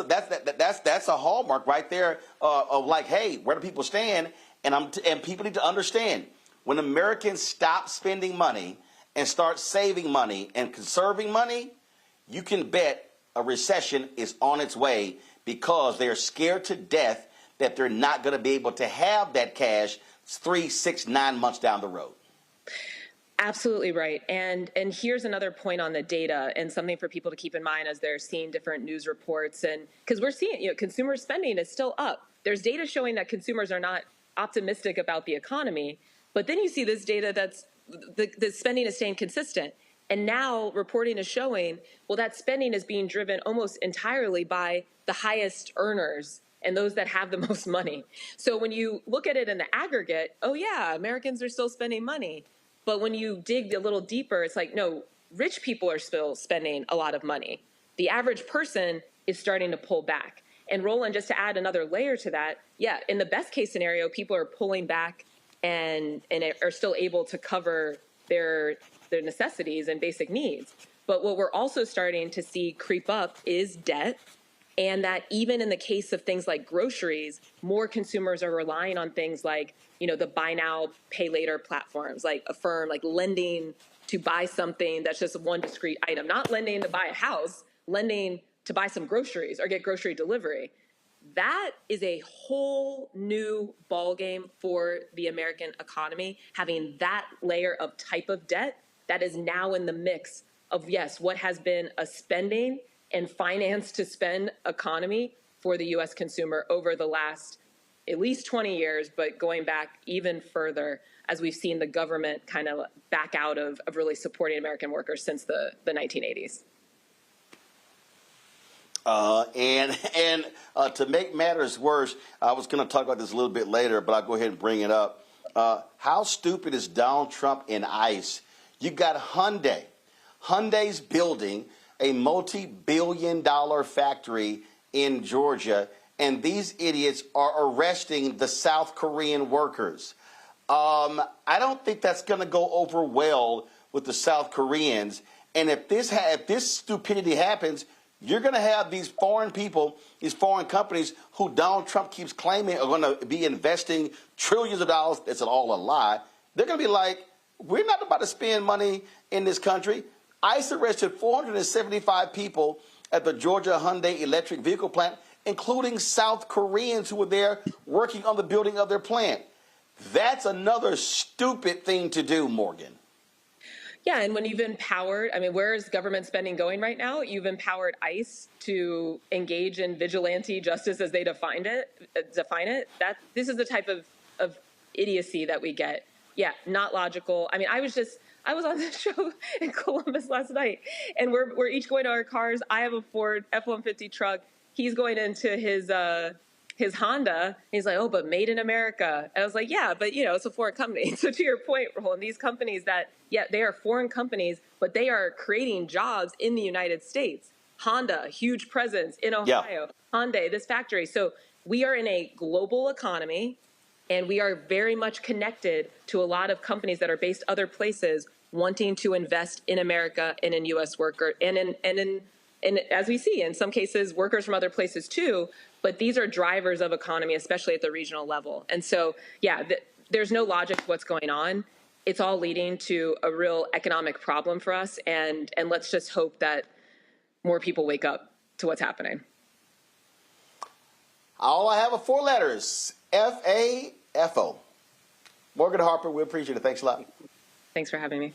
[SPEAKER 2] a hallmark right there of like, hey, where do people stand? And people need to understand, when Americans stop spending money and start saving money and conserving money, you can bet a recession is on its way, because they're scared to death that they're not going to be able to have that cash 3, 6, 9 months down the road.
[SPEAKER 21] Absolutely right. And here's another point on the data, and something for people to keep in mind as they're seeing different news reports. And because we're seeing, consumer spending is still up. There's data showing that consumers are not optimistic about the economy. But then you see this data that's the spending is staying consistent. And now reporting is showing, well, that spending is being driven almost entirely by the highest earners and those that have the most money. So when you look at it in the aggregate, oh yeah, Americans are still spending money. But when you dig a little deeper, it's like, no, rich people are still spending a lot of money. The average person is starting to pull back. And Roland, just to add another layer to that, yeah, in the best case scenario, people are pulling back and are still able to cover their necessities and basic needs. But what we're also starting to see creep up is debt. And that even in the case of things like groceries, more consumers are relying on things like, the buy now, pay later platforms, like Affirm, like lending to buy something that's just one discrete item, not lending to buy a house, lending to buy some groceries or get grocery delivery. That is a whole new ballgame for the American economy, having that layer of type of debt that is now in the mix of, yes, what has been a spending and finance to spend economy for the U.S. consumer over the last at least 20 years, but going back even further as we've seen the government kind of back out of really supporting American workers since the 1980s.
[SPEAKER 2] And to make matters worse, I was going to talk about this a little bit later, but I'll go ahead and bring it up. How stupid is Donald Trump and ICE? You got Hyundai. Hyundai's building a multi-billion-dollar factory in Georgia, and these idiots are arresting the South Korean workers. I don't think that's going to go over well with the South Koreans. And if this stupidity happens, you're going to have these foreign people, these foreign companies who Donald Trump keeps claiming are going to be investing trillions of dollars. It's all a lie. They're going to be like, we're not about to spend money in this country. ICE arrested 475 people at the Georgia Hyundai electric vehicle plant, including South Koreans who were there working on the building of their plant. That's another stupid thing to do, Morgan.
[SPEAKER 21] Yeah, and when you've empowered, I mean, where is government spending going right now? You've empowered ICE to engage in vigilante justice as they define it. This is the type of idiocy that we get. Yeah, not logical. I mean, I was on the show in Columbus last night, and we're each going to our cars. I have a Ford F-150 truck. He's going into his Honda. He's like, oh, but made in America. And I was like, yeah, but it's a foreign company. So to your point, Roland, these companies they are foreign companies, but they are creating jobs in the United States. Honda, huge presence in Ohio. Yeah. Hyundai, this factory. So we are in a global economy, and we are very much connected to a lot of companies that are based other places wanting to invest in America and in U.S. workers and as we see, in some cases, workers from other places too. But these are drivers of economy, especially at the regional level. And so, yeah, there's no logic to what's going on. It's all leading to a real economic problem for us. And let's just hope that more people wake up to what's happening.
[SPEAKER 2] All I have are 4 letters, FAFO. Morgan Harper, we appreciate it. Thanks a lot.
[SPEAKER 21] Thanks for having me.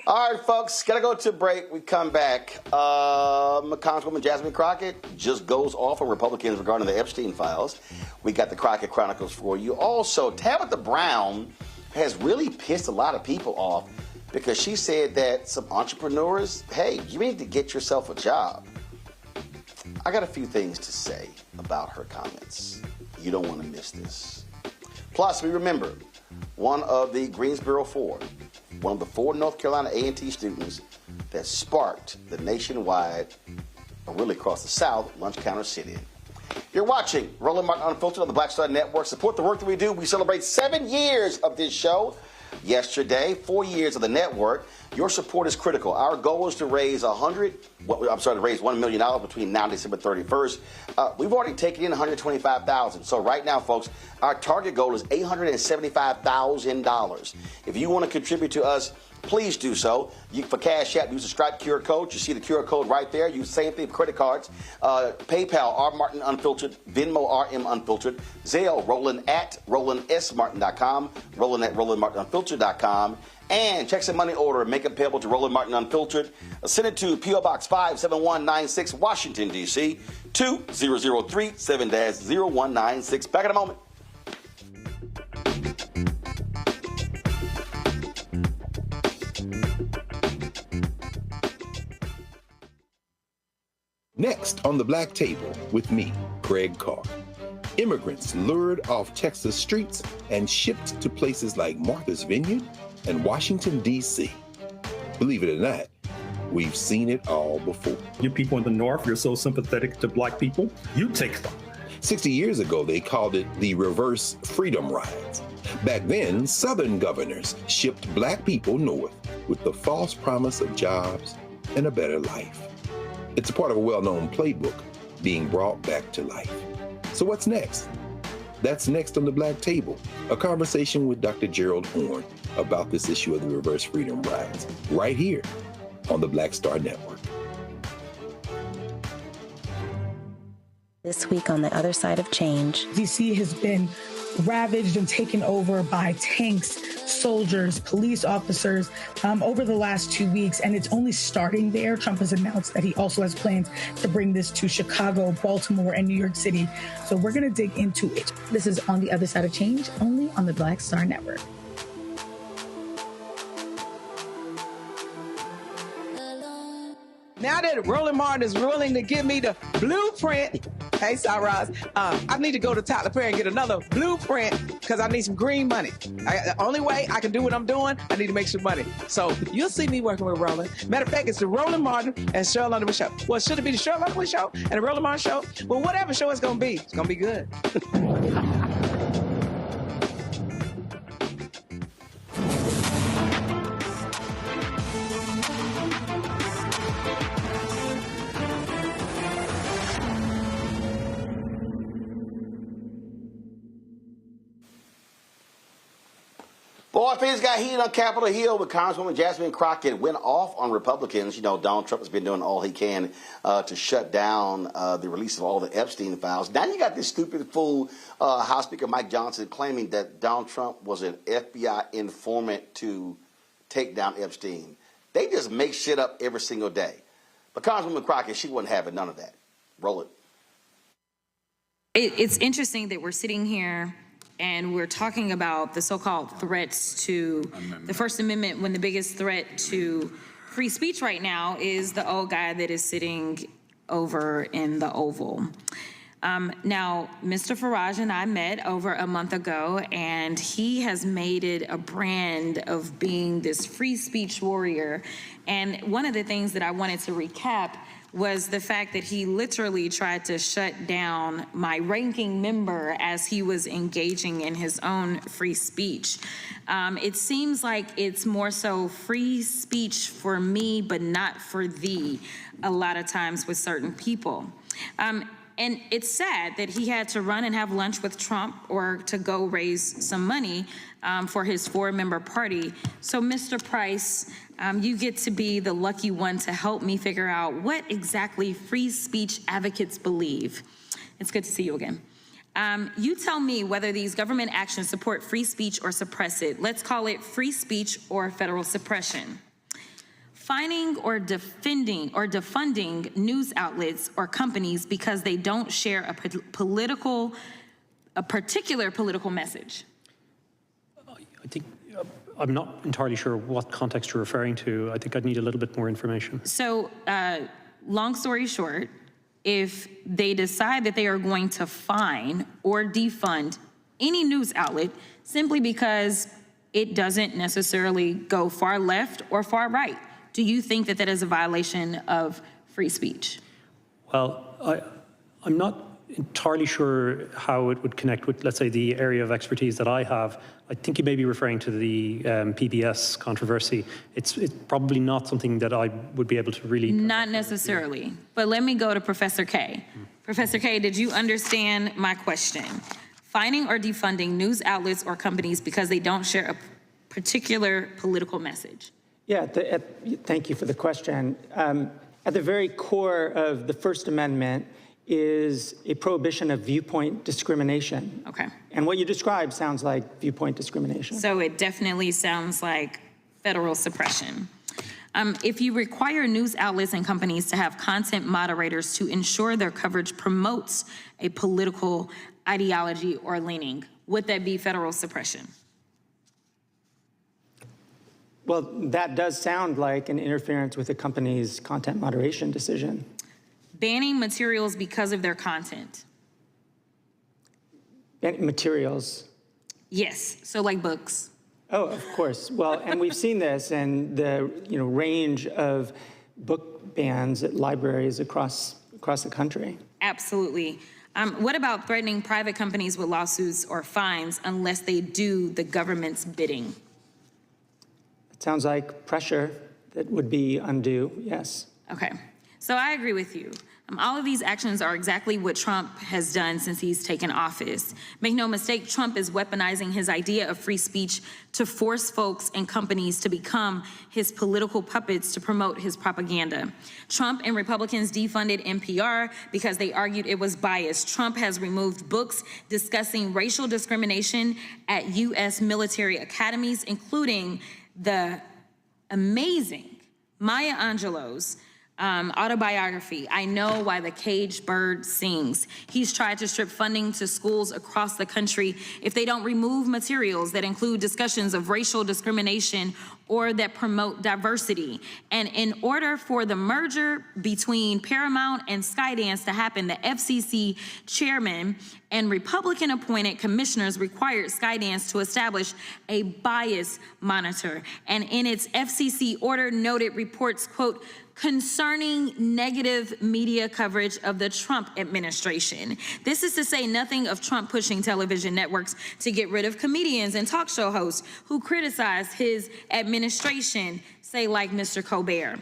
[SPEAKER 2] All right, folks, got to go to a break. We come back. Congresswoman Jasmine Crockett just goes off on Republicans regarding the Epstein files. We got the Crockett Chronicles for you. Also, Tabitha Brown has really pissed a lot of people off because she said that some entrepreneurs, hey, you need to get yourself a job. I got a few things to say about her comments. You don't want to miss this. Plus, we remember one of the Greensboro Four, one of the 4 North Carolina A&T students that sparked the nationwide, or really across the South, lunch counter sit-in. You're watching Roland Martin Unfiltered on the Black Star Network. Support the work that we do. We celebrate 7 years of this show. Yesterday, 4 years of the network. Your support is critical. Our goal is to raise $1 million between now and December 31st. We've already taken in $125,000. So right now, folks, our target goal is $875,000. If you want to contribute to us, please do so. For Cash App, use the Stripe QR code. You see the QR code right there. Use the same thing for credit cards. PayPal, R Martin Unfiltered. Venmo, RM Unfiltered. Zelle, Roland at RolandSMartin.com. Roland at RolandMartinUnfiltered.com. And checks and money order, make it payable to Roland Martin Unfiltered. Send it to P.O. Box 57196, Washington, D.C. 20037 7-0196. Back in a moment.
[SPEAKER 1] Next on the Black Table with me, Craig Carr. Immigrants lured off Texas streets and shipped to places like Martha's Vineyard and Washington, D.C. Believe it or not, we've seen it all before.
[SPEAKER 22] You people in the North, you're so sympathetic to black people, you take them.
[SPEAKER 1] 60 years ago, they called it the reverse freedom rides. Back then, Southern governors shipped black people north with the false promise of jobs and a better life. It's a part of a well-known playbook being brought back to life. So what's next? That's next on the Black Table, a conversation with Dr. Gerald Horne about this issue of the reverse freedom rides, right here on the Black Star Network.
[SPEAKER 18] This week on The Other Side of Change.
[SPEAKER 3] D.C. has been ravaged and taken over by tanks, soldiers, police officers over the last 2 weeks, and it's only starting there. Trump has announced that he also has plans to bring this to Chicago, Baltimore, and New York City. So we're going to dig into it. This is On the Other Side of Change, only on the Black Star Network.
[SPEAKER 4] Now that Roland Martin is willing to give me the blueprint, hey, Cyrus, I need to go to Tyler Perry and get another blueprint because I need some green money. The only way I can do what I'm doing, I need to make some money. So you'll see me working with Roland. Matter of fact, it's the Roland Martin and Cheryl Underwood show. Well, should it be the Cheryl Underwood show and the Roland Martin show? Well, whatever show it's going to be good.
[SPEAKER 2] Boy, things got heated on Capitol Hill when Congresswoman Jasmine Crockett went off on Republicans. You know, Donald Trump has been doing all he can to shut down the release of all the Epstein files. Now you got this stupid fool, House Speaker Mike Johnson, claiming that Donald Trump was an FBI informant to take down Epstein. They just make shit up every single day. But Congresswoman Crockett, she wouldn't have it, none of that. Roll it.
[SPEAKER 23] It's interesting that we're sitting here and we're talking about the so-called threats to the First Amendment when the biggest threat to free speech right now is the old guy that is sitting over in the Oval. Now, Mr. Farage and I met over a month ago, and he has made it a brand of being this free speech warrior. And one of the things that I wanted to recap was the fact that he literally tried to shut down my ranking member as he was engaging in his own free speech. It seems like it's more so free speech for me, but not for thee, a lot of times with certain people. And it's sad that he had to run and have lunch with Trump or to go raise some money for his 4-member party. So, Mr. Price, you get to be the lucky one to help me figure out what exactly free speech advocates believe. It's good to see you again. You tell me whether these government actions support free speech or suppress it. Let's call it free speech or federal suppression. Fining or defending or defunding news outlets or companies because they don't share a particular political message.
[SPEAKER 22] I think I'm not entirely sure what context you're referring to. I think I'd need a little bit more information.
[SPEAKER 23] So, long story short, if they decide that they are going to fine or defund any news outlet simply because it doesn't necessarily go far left or far right, do you think that that is a violation of free speech?
[SPEAKER 22] Well, I'm not entirely sure how it would connect with, let's say, the area of expertise that I have. I think you may be referring to the PBS controversy. It's probably not something that I would be able to really...
[SPEAKER 23] Not necessarily, but let me go to Professor K. Professor K, did you understand my question? Fining or defunding news outlets or companies because they don't share a particular political message?
[SPEAKER 24] Yeah, thank you for the question. At the very core of the First Amendment is a prohibition of viewpoint discrimination.
[SPEAKER 23] Okay.
[SPEAKER 24] And what you described sounds like viewpoint discrimination.
[SPEAKER 23] So it definitely sounds like federal suppression. If you require news outlets and companies to have content moderators to ensure their coverage promotes a political ideology or leaning, would that be federal suppression?
[SPEAKER 24] Well, that does sound like an interference with a company's content moderation decision.
[SPEAKER 23] Banning materials because of their content.
[SPEAKER 24] Materials? Yes,
[SPEAKER 23] so like books.
[SPEAKER 24] Oh, of course. Well, and we've seen this in the range of book bans at libraries across the country.
[SPEAKER 23] Absolutely. What about threatening private companies with lawsuits or fines unless they do the government's bidding?
[SPEAKER 24] It sounds like pressure that would be undue, yes.
[SPEAKER 23] Okay, so I agree with you. All of these actions are exactly what Trump has done since he's taken office. Make no mistake, Trump is weaponizing his idea of free speech to force folks and companies to become his political puppets to promote his propaganda. Trump and Republicans defunded NPR because they argued it was biased. Trump has removed books discussing racial discrimination at U.S. military academies, including the amazing Maya Angelou's autobiography, I Know Why the Caged Bird Sings. He's tried to strip funding to schools across the country if they don't remove materials that include discussions of racial discrimination or that promote diversity. And in order for the merger between Paramount and Skydance to happen, the FCC chairman and Republican-appointed commissioners required Skydance to establish a bias monitor. And in its FCC order noted reports, quote, concerning negative media coverage of the Trump administration. This is to say nothing of Trump pushing television networks to get rid of comedians and talk show hosts who criticize his administration, say like Mr. Colbert.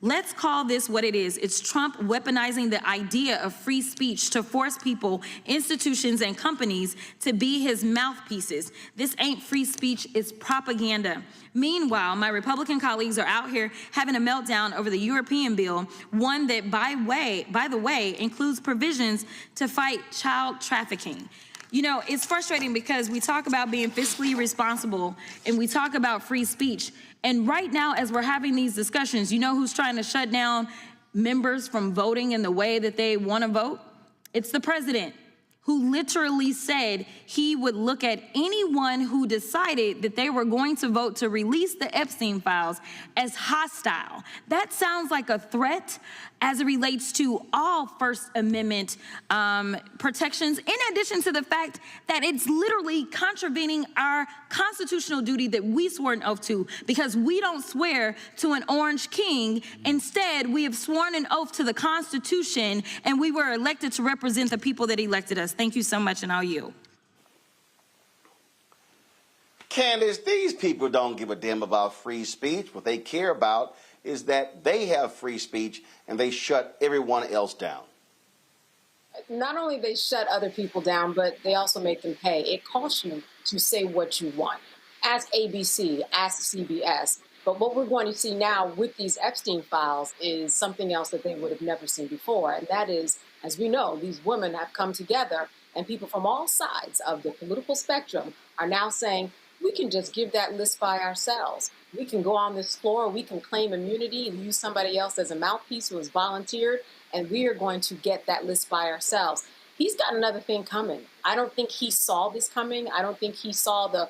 [SPEAKER 23] Let's call this what it is. It's Trump weaponizing the idea of free speech to force people, institutions, and companies to be his mouthpieces. This ain't free speech, it's propaganda. Meanwhile, my Republican colleagues are out here having a meltdown over the European bill, one that, by the way, includes provisions to fight child trafficking. You know, it's frustrating because we talk about being fiscally responsible and we talk about free speech. And right now, as we're having these discussions, you know who's trying to shut down members from voting in the way that they want to vote? It's the president, who literally said he would look at anyone who decided that they were going to vote to release the Epstein files as hostile. That sounds like a threat as it relates to all First Amendment protections, in addition to the fact that it's literally contravening our constitutional duty that we swore an oath to, because we don't swear to an orange king. Instead, we have sworn an oath to the Constitution, and we were elected to represent the people that elected us. Thank you so much, and I'll yield.
[SPEAKER 2] Candace, these people don't give a damn about free speech. What they care about is that they have free speech and they shut everyone else down.
[SPEAKER 9] Not only they shut other people down, but they also make them pay. It costs you to say what you want. Ask ABC, ask CBS. But what we're going to see now with these Epstein files is something else that they would have never seen before. And that is, as we know, these women have come together, and people from all sides of the political spectrum are now saying, we can just give that list by ourselves. We can go on this floor, we can claim immunity and use somebody else as a mouthpiece who has volunteered, and we are going to get that list by ourselves. He's got another thing coming. I don't think he saw this coming. I don't think he saw the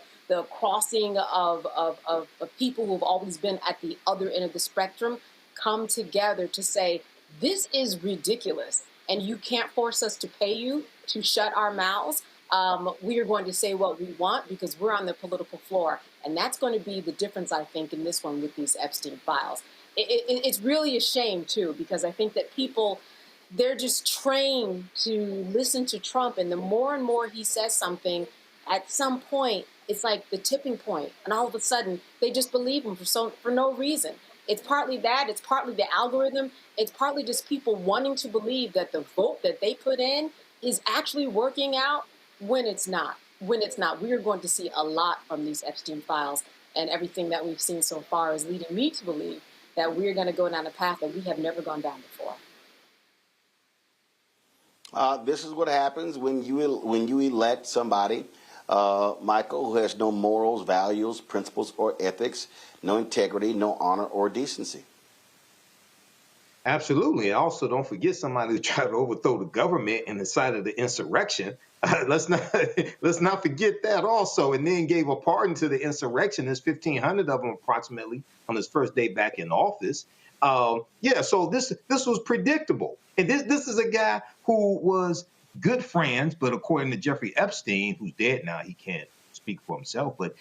[SPEAKER 9] crossing of people who have always been at the other end of the spectrum come together to say, this is ridiculous, and you can't force us to pay you to shut our mouths. We are going to say what we want because we're on the political floor. And that's going to be the difference, I think, in this one with these Epstein files. It's really a shame, too, because I think that people, they're just trained to listen to Trump. And the more and more he says something, at some point, it's like the tipping point. And all of a sudden, they just believe him for no reason. It's partly that. It's partly the algorithm. It's partly just people wanting to believe that the vote that they put in is actually working out when it's not. When it's not. We are going to see a lot from these Epstein files, and everything that we've seen so far is leading me to believe that we're going to go down a path that we have never gone down before.
[SPEAKER 2] This is what happens when you elect somebody, Michael, who has no morals, values, principles, or ethics, no integrity, no honor, or decency.
[SPEAKER 11] Absolutely. And also, don't forget somebody who tried to overthrow the government and incited the insurrection. Let's not forget that also. And then gave a pardon to the insurrectionists, 1,500 of them approximately, on his first day back in office. So this was predictable. And this is a guy who was good friends, but according to Jeffrey Epstein, who's dead now, he can't speak for himself, but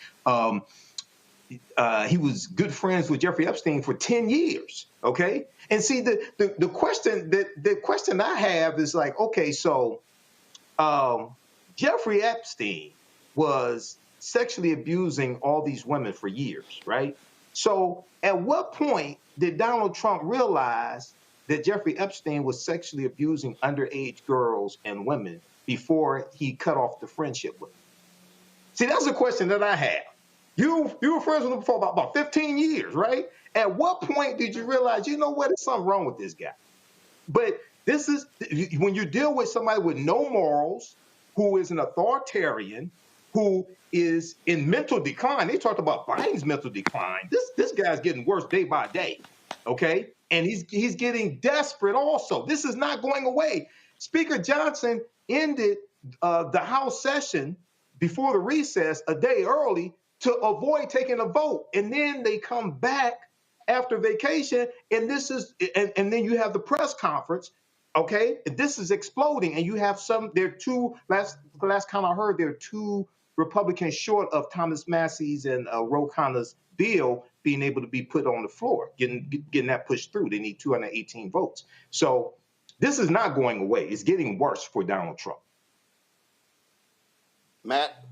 [SPEAKER 11] he was good friends with Jeffrey Epstein for 10 years. Okay. And see, the question I have is like, okay, so Jeffrey Epstein was sexually abusing all these women for years, right? So at what point did Donald Trump realize that Jeffrey Epstein was sexually abusing underage girls and women before he cut off the friendship with them? See, that's a question that I have. You were friends with him for about 15 years, right? At what point did you realize, you know what, there's something wrong with this guy? But this is, when you deal with somebody with no morals, who is an authoritarian, who is in mental decline. They talked about Biden's mental decline. This guy's getting worse day by day, okay? And he's getting desperate also. This is not going away. Speaker Johnson ended the House session before the recess a day early to avoid taking a vote. And then they come back after vacation, and and then you have the press conference, okay? This is exploding, and you have last count I heard, there are two Republicans short of Thomas Massey's and Ro Connor's bill being able to be put on the floor, getting that pushed through. They need 218 votes. So this is not going away. It's getting worse for Donald Trump.
[SPEAKER 2] Matt?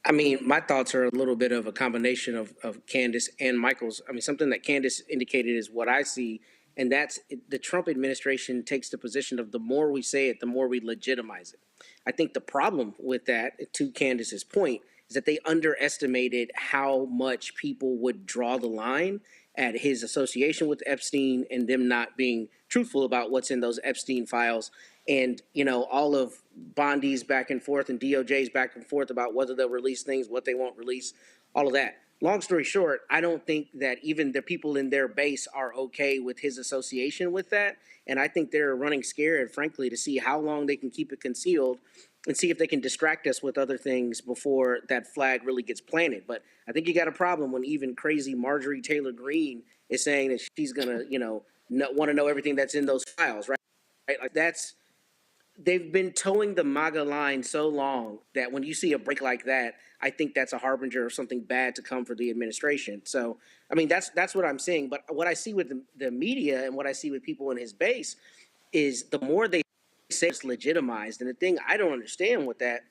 [SPEAKER 15] I mean, my thoughts are a little bit of a combination of Candace and Michael's. I mean, something that Candace indicated is what I see, and that's the Trump administration takes the position of the more we say it, the more we legitimize it. I think the problem with that, to Candace's point, is that they underestimated how much people would draw the line at his association with Epstein and them not being truthful about what's in those Epstein files. And, you know, all of Bondi's back and forth and DOJ's back and forth about whether they'll release things, what they won't release, all of that. Long story short, I don't think that even the people in their base are okay with his association with that. And I think they're running scared, frankly, to see how long they can keep it concealed and see if they can distract us with other things before that flag really gets planted. But I think you got a problem when even crazy Marjorie Taylor Greene is saying that she's going to, you know, want to know everything that's in those files, right? Like they've been towing the MAGA line so long that when you see a break like that, I think that's a harbinger of something bad to come for the administration. So, I mean, that's what I'm seeing. But what I see with the media and what I see with people in his base is the more they say it's legitimized. And the thing I don't understand with that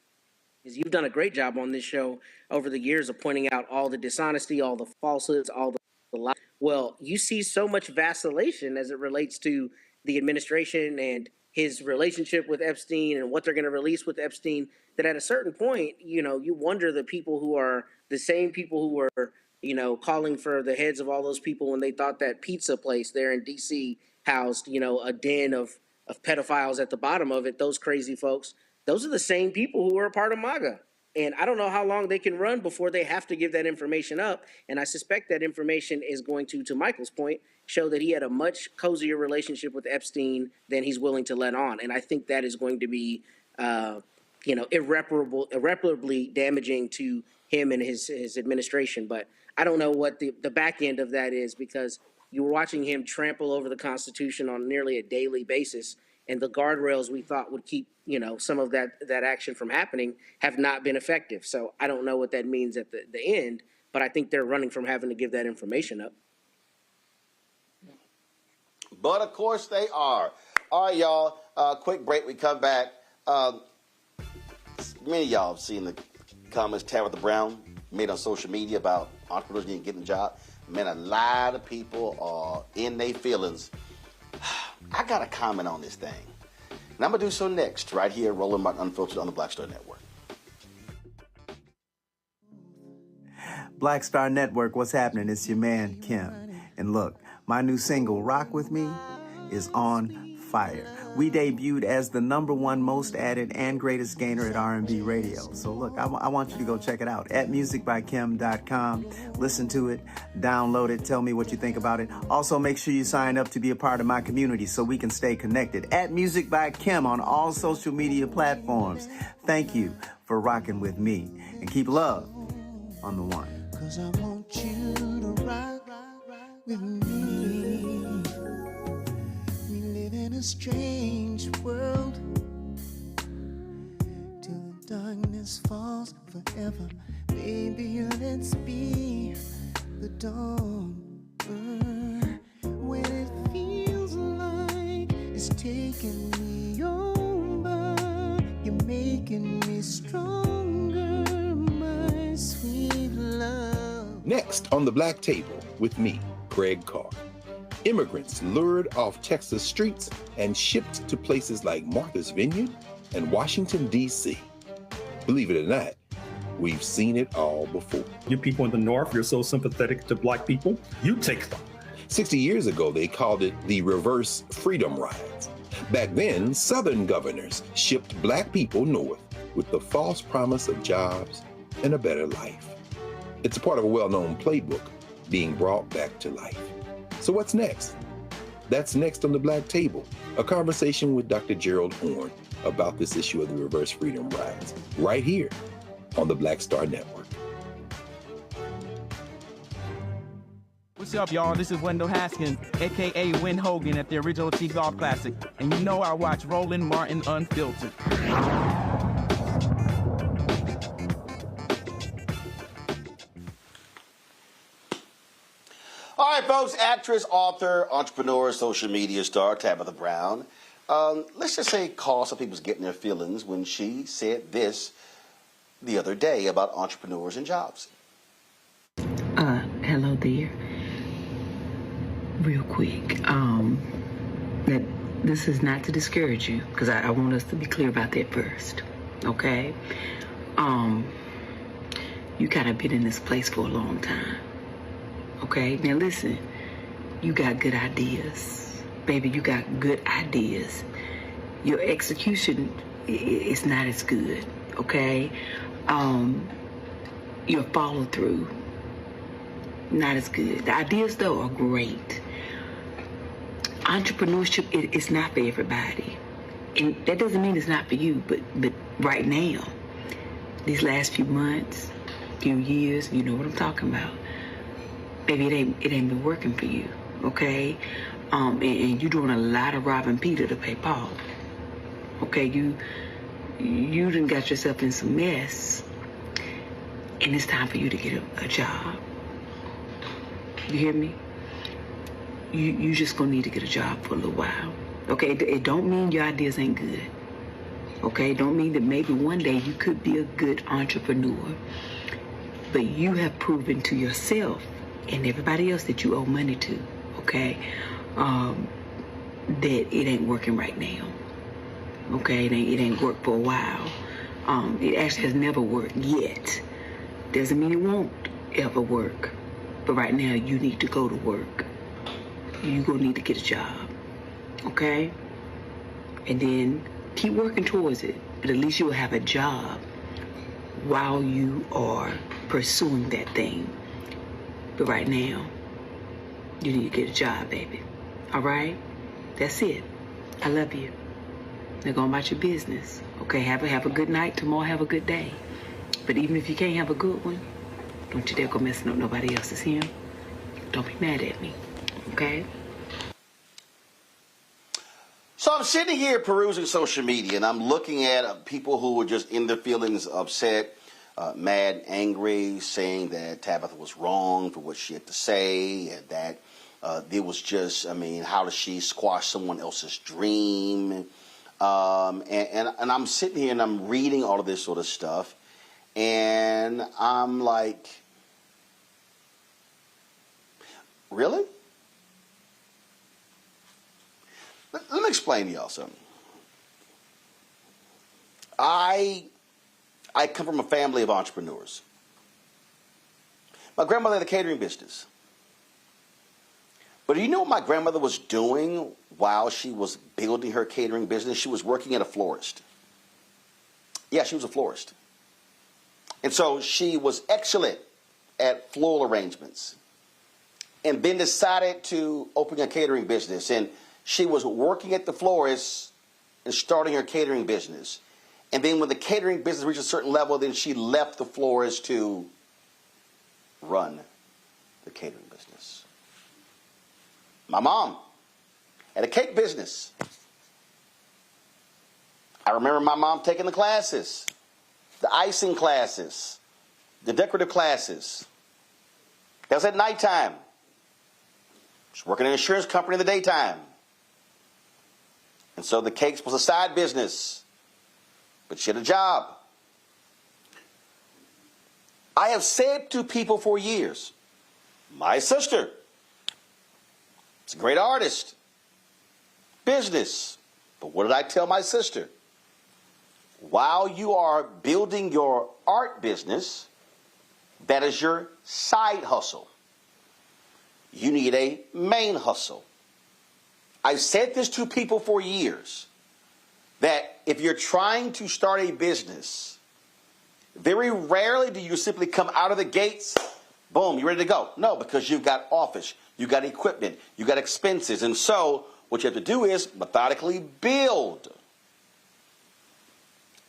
[SPEAKER 15] is you've done a great job on this show over the years of pointing out all the dishonesty, all the falsehoods, all the lies. Well, you see so much vacillation as it relates to the administration and his relationship with Epstein and what they're going to release with Epstein, that at a certain point, you know, you wonder the people who are the same people who were, you know, calling for the heads of all those people when they thought that pizza place there in D.C. housed, you know, a den of pedophiles at the bottom of it, those crazy folks. Those are the same people who are a part of MAGA. And I don't know how long they can run before they have to give that information up. And I suspect that information is going to Michael's point, show that he had a much cozier relationship with Epstein than he's willing to let on. And I think that is going to be, you know, irreparably damaging to him and his administration. But I don't know what the back end of that is, because you were watching him trample over the Constitution on nearly a daily basis. And the guardrails we thought would keep, you know, some of that action from happening have not been effective. So I don't know what that means at the end, but I think they're running from having to give that information up.
[SPEAKER 2] But of course they are. All right, y'all. Quick break. We come back. Many of y'all have seen the comments Tabitha Brown made on social media about entrepreneurs getting a job. Man, a lot of people are in their feelings. I got to comment on this thing. And I'm going to do so next, right here, Roland Martin Unfiltered on the Black Star Network.
[SPEAKER 16] Black Star Network, what's happening? It's your man, Kim. And look, my new single, Rock With Me, is on fire. We debuted as the #1 most added and greatest gainer at R&B radio. So look, I want you to go check it out at musicbykim.com. Listen to it, download it, tell me what you think about it. Also, make sure you sign up to be a part of my community so we can stay connected. At Music by Kim on all social media platforms. Thank you for rocking with me. And keep love on the one.
[SPEAKER 17] 'Cause I want you to rock with me. We live in a strange world till the darkness falls forever. Baby, let's be the dawn. When it feels like it's taking me over, you're making me stronger, my sweet love.
[SPEAKER 1] Next on the Black Table with me, Greg Carr. Immigrants lured off Texas streets and shipped to places like Martha's Vineyard and Washington, D.C. Believe it or not, we've seen it all before.
[SPEAKER 5] You people in the North, you're so sympathetic to black people, you take them.
[SPEAKER 1] 60 years ago, they called it the reverse freedom rides. Back then, Southern governors shipped black people north with the false promise of jobs and a better life. It's a part of a well-known playbook being brought back to life. So what's next? That's next on the Black Table, a conversation with Dr. Gerald Horne about this issue of the reverse freedom rides, right here on the Black Star Network.
[SPEAKER 6] What's up, y'all? This is Wendell Haskins, a.k.a. Win Hogan at the original T-Golf Classic. And you know I watch Roland Martin Unfiltered.
[SPEAKER 2] All right, folks, actress, author, entrepreneur, social media star Tabitha Brown. Let's just say caused some people's getting their feelings when she said this the other day about entrepreneurs and jobs.
[SPEAKER 8] Hello there. Real quick, that this is not to discourage you, because I want us to be clear about that first, okay? You kind of been in this place for a long time, okay? Now listen, you got good ideas. Baby, you got good ideas. Your execution is not as good, okay? Your follow-through, not as good. The ideas, though, are great. Entrepreneurship, it's not for everybody. And that doesn't mean it's not for you, but right now, these last few months, few years, you know what I'm talking about. Baby, it ain't been working for you, okay? And you're doing a lot of robbing Peter to pay Paul. Okay, you done got yourself in some mess, and it's time for you to get a job. You hear me? You just gonna need to get a job for a little while. Okay, it don't mean your ideas ain't good. Okay, it don't mean that maybe one day you could be a good entrepreneur. But you have proven to yourself and everybody else that you owe money to, okay, that it ain't working right now. Okay, it ain't worked for a while. It actually has never worked yet. Doesn't mean it won't ever work. But right now, you need to go to work. You're going to need to get a job, okay? And then keep working towards it. But at least you'll have a job while you are pursuing that thing. But right now, you need to get a job, baby. All right? That's it. I love you. Now go about your business. Okay, have a good night. Tomorrow, have a good day. But even if you can't have a good one, don't you dare go messing up nobody else's him. Don't be mad at me, okay?
[SPEAKER 2] So I'm sitting here perusing social media, and I'm looking at people who were just in their feelings, upset, mad, angry, saying that Tabitha was wrong for what she had to say, and that it was just, how does she squash someone else's dream? And I'm sitting here and I'm reading all of this sort of stuff, and I'm like, really? Let me explain to y'all something. I come from a family of entrepreneurs. My grandmother had a catering business. But do you know what my grandmother was doing while she was building her catering business? She was working at a florist. Yeah, she was a florist. And so she was excellent at floral arrangements. And then decided to open a catering business. And she was working at the florist and starting her catering business. And then when the catering business reached a certain level, then she left the florist to run the catering business. My mom had a cake business. I remember my mom taking the classes, the icing classes, the decorative classes. That was at nighttime. She was working in an insurance company in the daytime. And so the cakes was a side business. But she had a job. I have said to people for years, my sister He's a great artist. Business. But what did I tell my sister? While you are building your art business, that is your side hustle. You need a main hustle. I've said this to people for years, that if you're trying to start a business, very rarely do you simply come out of the gates, boom, you're ready to go. No, because you've got office, you've got equipment, you've got expenses. And so what you have to do is methodically build.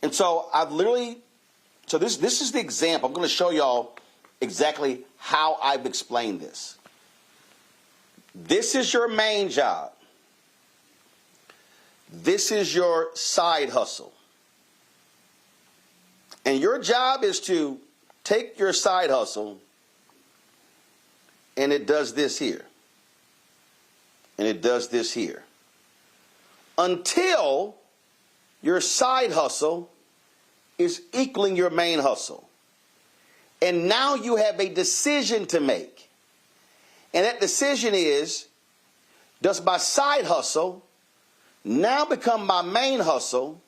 [SPEAKER 2] And so this is the example. I'm going to show y'all exactly how I've explained this. This is your main job. This is your side hustle. And your job is to take your side hustle, and it does this here. And it does this here. Until your side hustle is equaling your main hustle. And now you have a decision to make. And that decision is, does my side hustle now become my main hustle,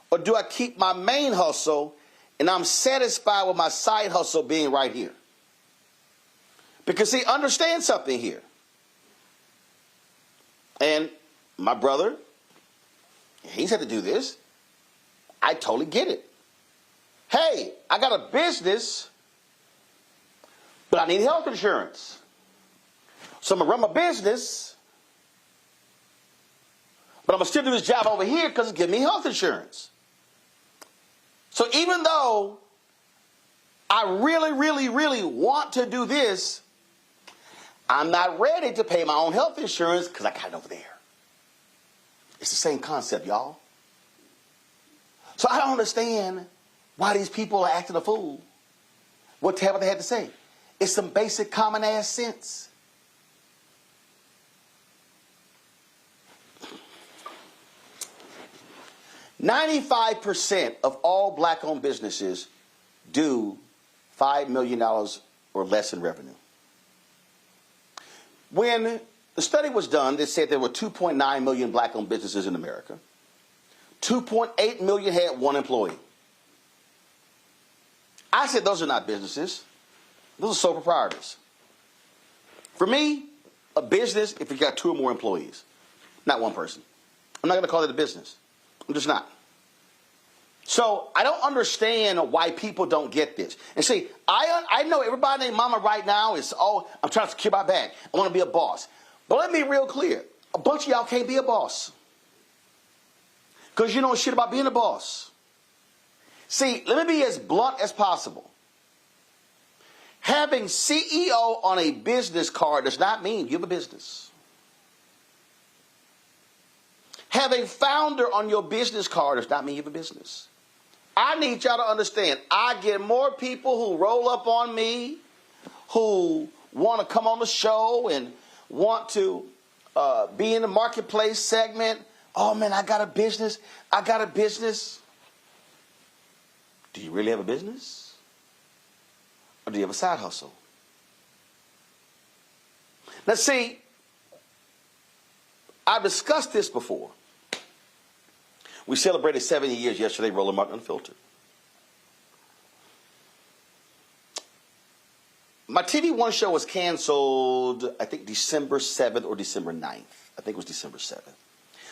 [SPEAKER 2] or do I keep my main hustle and I'm satisfied with my side hustle being right here? Because see, understand something here. And my brother, he's had to do this. I totally get it. Hey, I got a business, but I need health insurance. So I'm going to run my business, but I'm going to still do this job over here because it's giving me health insurance. So even though I really, really, really want to do this, I'm not ready to pay my own health insurance because I got it over there. It's the same concept, y'all. So I don't understand why these people are acting a fool. What Tabitha had to say. It's some basic common ass sense. "95% of all black-owned businesses do $5 million or less in revenue. When the study was done, they said there were 2.9 million black-owned businesses in America. 2.8 million had one employee. I said those are not businesses. Those are sole proprietors. For me, a business, if you got 2 or more employees, not one person. I'm not going to call it a business. I'm just not. So I don't understand why people don't get this. And see, I know everybody named mama right now is, oh, I'm trying to secure my bag. I want to be a boss. But let me be real clear. A bunch of y'all can't be a boss. Because you know shit about being a boss. See, let me be as blunt as possible. Having CEO on a business card does not mean you have a business. Having founder on your business card does not mean you have a business. I need y'all to understand, I get more people who roll up on me, who want to come on the show and want to be in the marketplace segment. Oh man, I got a business. I got a business. Do you really have a business? Or do you have a side hustle? Now see, I've discussed this before. We celebrated 70 years yesterday, Roland Martin Unfiltered. My TV One show was canceled, I think December 7th or December 9th. I think it was December 7th.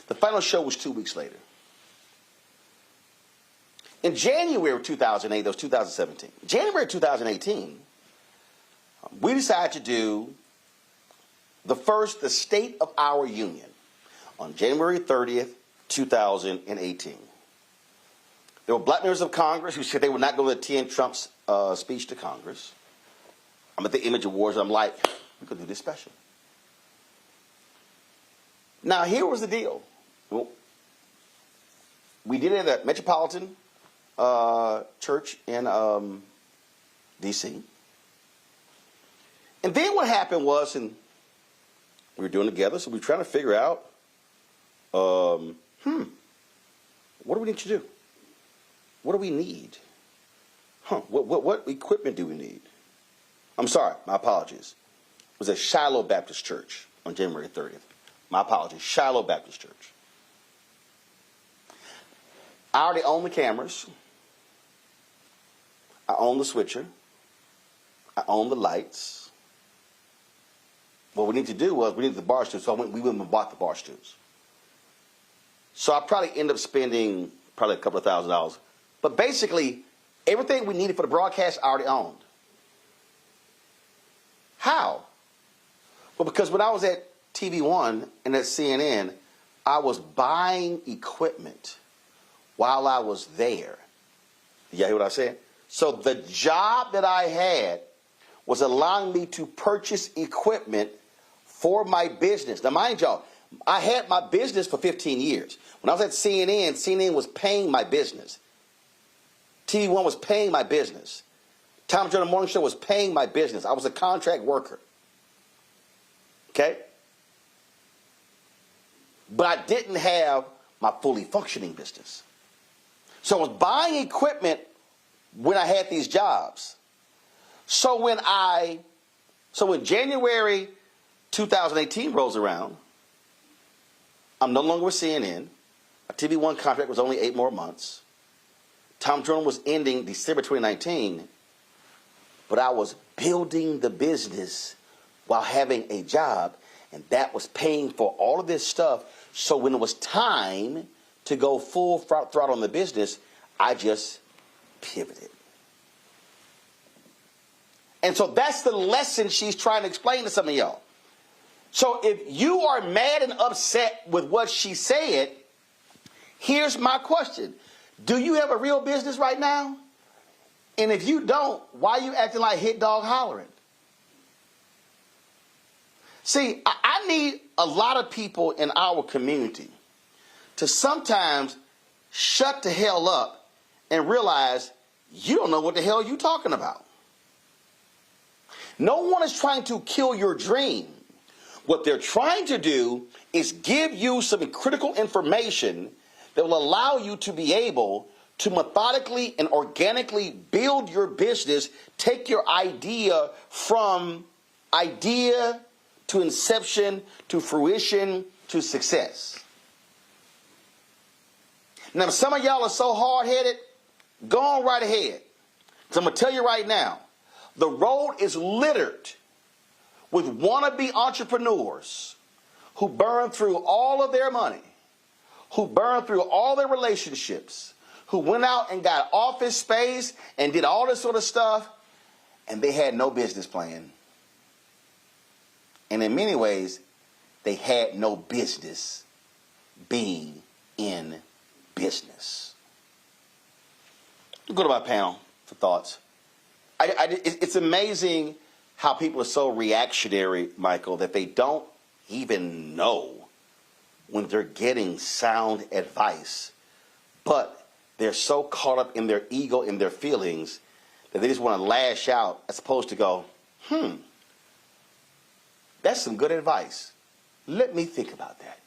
[SPEAKER 2] The final show was 2 weeks later. In January of 2008, that was 2017. January 2018, we decided to do the State of Our Union on January 30th, 2018. There were black members of Congress who said they would not go to attend Trump's speech to Congress. I'm at the Image Awards, and I'm like, we could do this special. Now, here was the deal. Well, we did it at Metropolitan Church in D.C. And then what happened was, and we were doing it together, so we were trying to figure out, what do we need to do? What do we need? What equipment do we need? I'm sorry, my apologies. It was at Shiloh Baptist Church. on January 30th. My apologies, Shiloh Baptist Church. I already own the cameras. I own the switcher. I own the lights. What we need to do was we need the bar stools, so we went and bought the bar stools. So I probably end up spending probably a couple of $1,000s. But basically, everything we needed for the broadcast I already owned. How? Well, because when I was at TV One and at CNN, I was buying equipment while I was there. You hear what I said? So the job that I had was allowing me to purchase equipment for my business. Now, mind y'all, I had my business for 15 years. When I was at CNN, CNN was paying my business. TV One was paying my business. Tom Jones Morning Show was paying my business. I was a contract worker. Okay? But I didn't have my fully functioning business. So I was buying equipment when I had these jobs. So when January 2018 rolls around, I'm no longer with CNN. My TV One contract was only 8 more months. Tom Jones was ending December 2019. But I was building the business while having a job, and that was paying for all of this stuff. So when it was time to go full throttle on the business, I just pivoted. And so that's the lesson she's trying to explain to some of y'all. So if you are mad and upset with what she said, here's my question. Do you have a real business right now? And if you don't, why are you acting like hit dog hollering? See, I need a lot of people in our community to sometimes shut the hell up and realize you don't know what the hell you're talking about. No one is trying to kill your dream. What they're trying to do is give you some critical information that will allow you to be able to methodically and organically build your business, take your idea from idea to inception to fruition to success. Now, if some of y'all are so hard-headed, go on right ahead. Because I'm going to tell you right now, the road is littered with wannabe entrepreneurs who burn through all of their money, who burn through all their relationships, who went out and got office space and did all this sort of stuff, and they had no business plan. And in many ways, they had no business being in business. Go to my panel for thoughts. It's amazing how people are so reactionary, Michael, that they don't even know when they're getting sound advice. But they're so caught up in their ego and their feelings that they just want to lash out as opposed to go, that's some good advice. Let me think about that.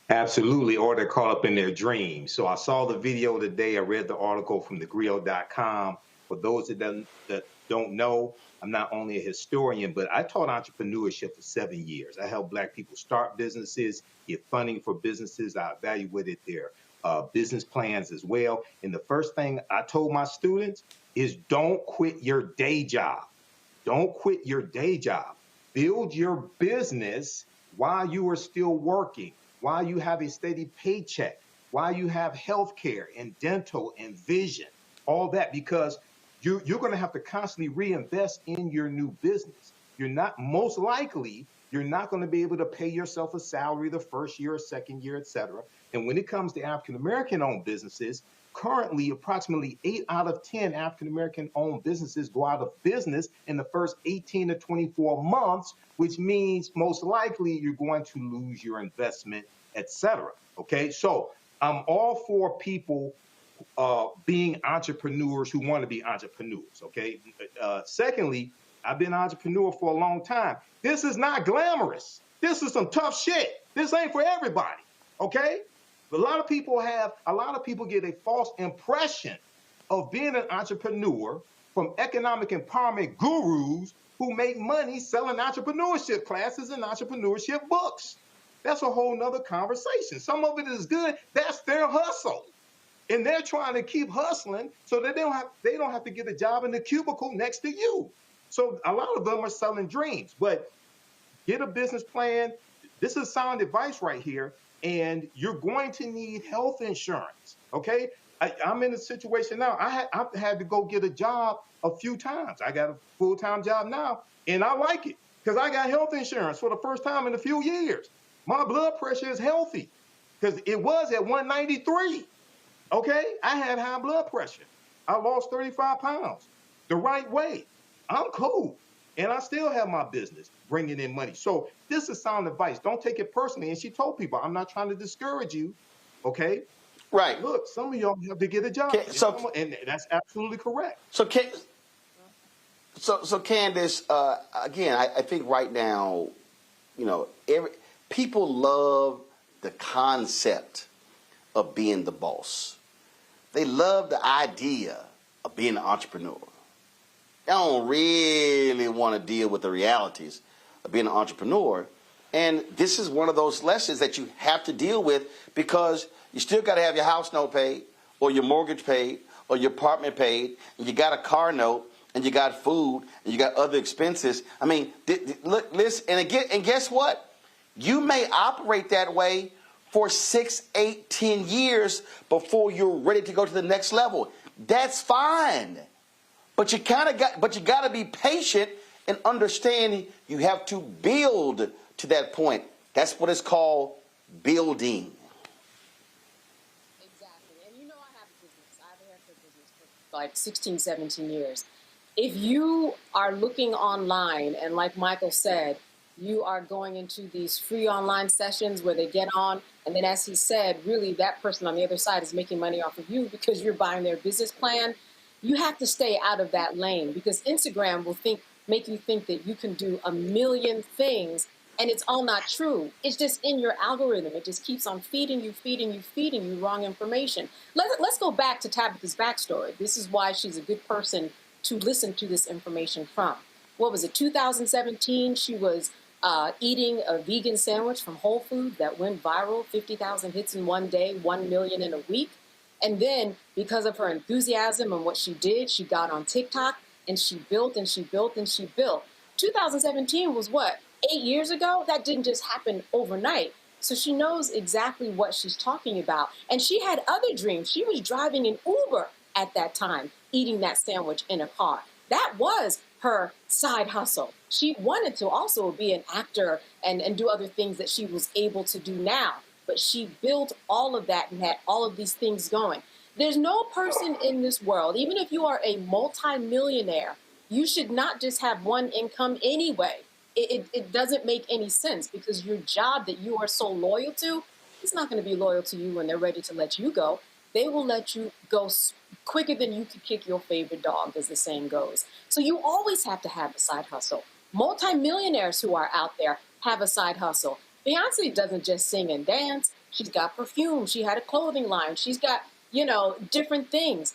[SPEAKER 11] Absolutely, or they're caught up in their dreams. So I saw the video today. I read the article from thegrio.com. For those that don't know, I'm not only a historian, but I taught entrepreneurship for 7 years. I helped Black people start businesses, get funding for businesses. I evaluated their business plans as well. And the first thing I told my students is don't quit your day job. Don't quit your day job. Build your business while you are still working, while you have a steady paycheck, while you have health care and dental and vision, all that, because you're going to have to constantly reinvest in your new business. Most likely, you're not going to be able to pay yourself a salary the first year or second year, et cetera. And when it comes to African-American owned businesses, currently approximately 8 out of 10 African-American owned businesses go out of business in the first 18 to 24 months, which means most likely you're going to lose your investment, et cetera. Okay, so I'm all for people being entrepreneurs who want to be entrepreneurs, okay? Secondly, I've been an entrepreneur for a long time. This is not glamorous. This is some tough shit. This ain't for everybody, okay? But a lot of people get a false impression of being an entrepreneur from economic empowerment gurus who make money selling entrepreneurship classes and entrepreneurship books. That's a whole nother conversation. Some of it is good. That's their hustle. And they're trying to keep hustling so that they don't have to get a job in the cubicle next to you. So a lot of them are selling dreams. But get a business plan. This is sound advice right here. And you're going to need health insurance, okay? I'm in a situation now. I've had to go get a job a few times. I got a full-time job now, and I like it because I got health insurance for the first time in a few years. My blood pressure is healthy because it was at 193, okay? I had high blood pressure. I lost 35 pounds the right way. I'm cool, and I still have my business bringing in money. So this is sound advice. Don't take it personally. And she told people, I'm not trying to discourage you, okay?
[SPEAKER 2] Right.
[SPEAKER 11] Look, some of y'all have to get a job. And that's absolutely correct.
[SPEAKER 2] So Candace, again, I think right now, people love the concept of being the boss. They love the idea of being an entrepreneur. They don't really want to deal with the realities of being an entrepreneur. And this is one of those lessons that you have to deal with because you still got to have your house note paid or your mortgage paid or your apartment paid, and you got a car note, and you got food, and you got other expenses. I mean, look, listen, and guess what? You may operate that way for 6, 8, 10 years before you're ready to go to the next level. That's fine. But you got to be patient and understand you have to build to that point. That's what it's called, building.
[SPEAKER 9] Exactly. And I have a business. I've had a business for like 16, 17 years. If you are looking online, and like Michael said, you are going into these free online sessions where they get on, and then as he said, really that person on the other side is making money off of you because you're buying their business plan. You have to stay out of that lane because Instagram will make you think that you can do a million things, and it's all not true. It's just in your algorithm. It just keeps on feeding you wrong information. Let's go back to Tabitha's backstory. This is why she's a good person to listen to this information from. What was it, 2017? She was eating a vegan sandwich from Whole Foods that went viral, 50,000 hits in one day, 1 million in a week. And then because of her enthusiasm and what she did, she got on TikTok and she built and she built and she built. 2017 was what, 8 years ago? That didn't just happen overnight. So she knows exactly what she's talking about. And she had other dreams. She was driving an Uber at that time, eating that sandwich in a car. That was her side hustle. She wanted to also be an actor and do other things that she was able to do now. But she built all of that and had all of these things going. There's no person in this world, even if you are a multimillionaire, you should not just have one income anyway. It doesn't make any sense because your job that you are so loyal to, it's not going to be loyal to you when they're ready to let you go. They will let you go quicker than you could kick your favorite dog, as the saying goes. So you always have to have a side hustle. Multimillionaires who are out there have a side hustle. Beyonce doesn't just sing and dance. She's got perfume. She had a clothing line. She's got, different things.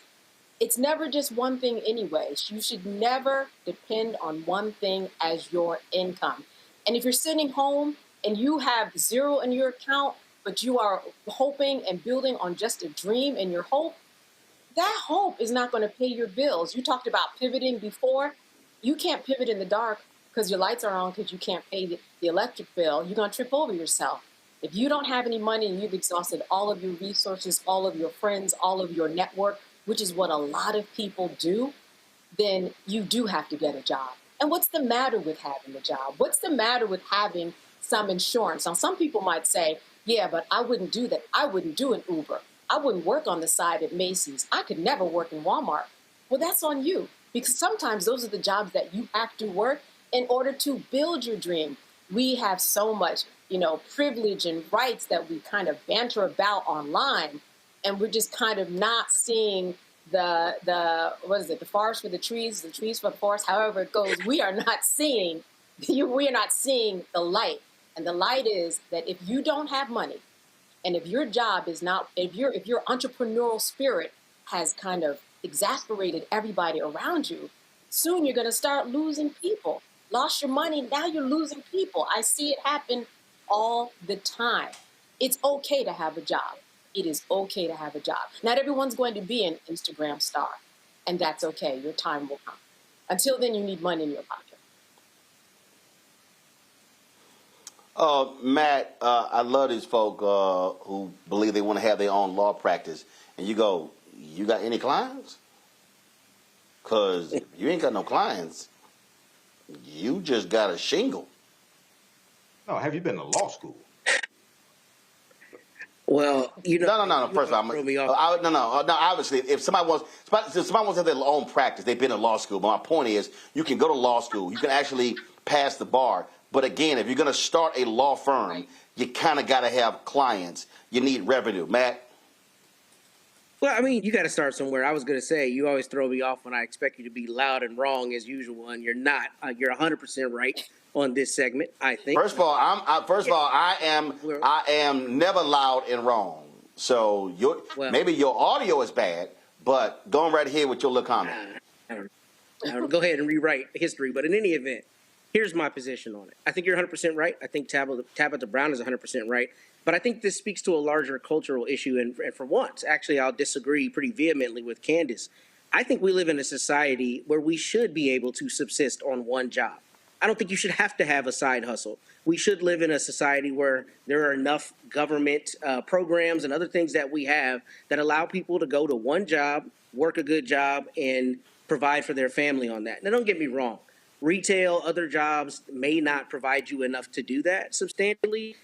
[SPEAKER 9] It's never just one thing anyway. You should never depend on one thing as your income. And if you're sitting home and you have zero in your account, but you are hoping and building on just a dream and your hope, that hope is not going to pay your bills. You talked about pivoting before. You can't pivot in the dark because your lights are on because you can't pay the electric bill. You're going to trip over yourself. If you don't have any money and you've exhausted all of your resources, all of your friends, all of your network, which is what a lot of people do, then you do have to get a job. And what's the matter with having a job? What's the matter with having some insurance? Now, some people might say, yeah, but I wouldn't do that. I wouldn't do an Uber. I wouldn't work on the side at Macy's. I could never work in Walmart. Well, that's on you because sometimes those are the jobs that you have to work in order to build your dream. We have so much, privilege and rights that we kind of banter about online, and we're just kind of not seeing the forest for the trees for the forest, however it goes. We are not seeing the light. And the light is that if you don't have money, and if your job is not, if your entrepreneurial spirit has kind of exasperated everybody around you, soon you're going to start losing people. lost your money. Now you're losing people. I see it happen all the time. It's okay to have a job. It is okay to have a job. Not everyone's going to be an Instagram star, and that's okay. Your time will come. Until then, you need money in your pocket.
[SPEAKER 2] Matt, I love these folk who believe they want to have their own law practice. And you go, you got any clients? Because if you ain't got no clients, you just got a shingle.
[SPEAKER 11] No, have you been to law school?
[SPEAKER 15] Well, you know,
[SPEAKER 2] no. First of all, obviously, if somebody wants to have their own practice, they've been to law school. But my point is, you can go to law school. You can actually pass the bar. But again, if you're going to start a law firm, you kind of got to have clients. You need revenue. Matt?
[SPEAKER 15] Well, I mean, you got to start somewhere. I was going to say, you always throw me off when I expect you to be loud and wrong as usual, and you're not. You're 100% right on this segment, I think.
[SPEAKER 2] First of all, I am never loud and wrong. So maybe your audio is bad, but go on right here with your little comment.
[SPEAKER 15] Go ahead and rewrite history. But in any event, here's my position on it. I think you're 100% right. I think Tabitha Brown is 100% right. But I think this speaks to a larger cultural issue. And for once, actually, I'll disagree pretty vehemently with Candace. I think we live in a society where we should be able to subsist on one job. I don't think you should have to have a side hustle. We should live in a society where there are enough government programs and other things that we have that allow people to go to one job, work a good job, and provide for their family on that. Now, don't get me wrong. Retail, other jobs may not provide you enough to do that substantially,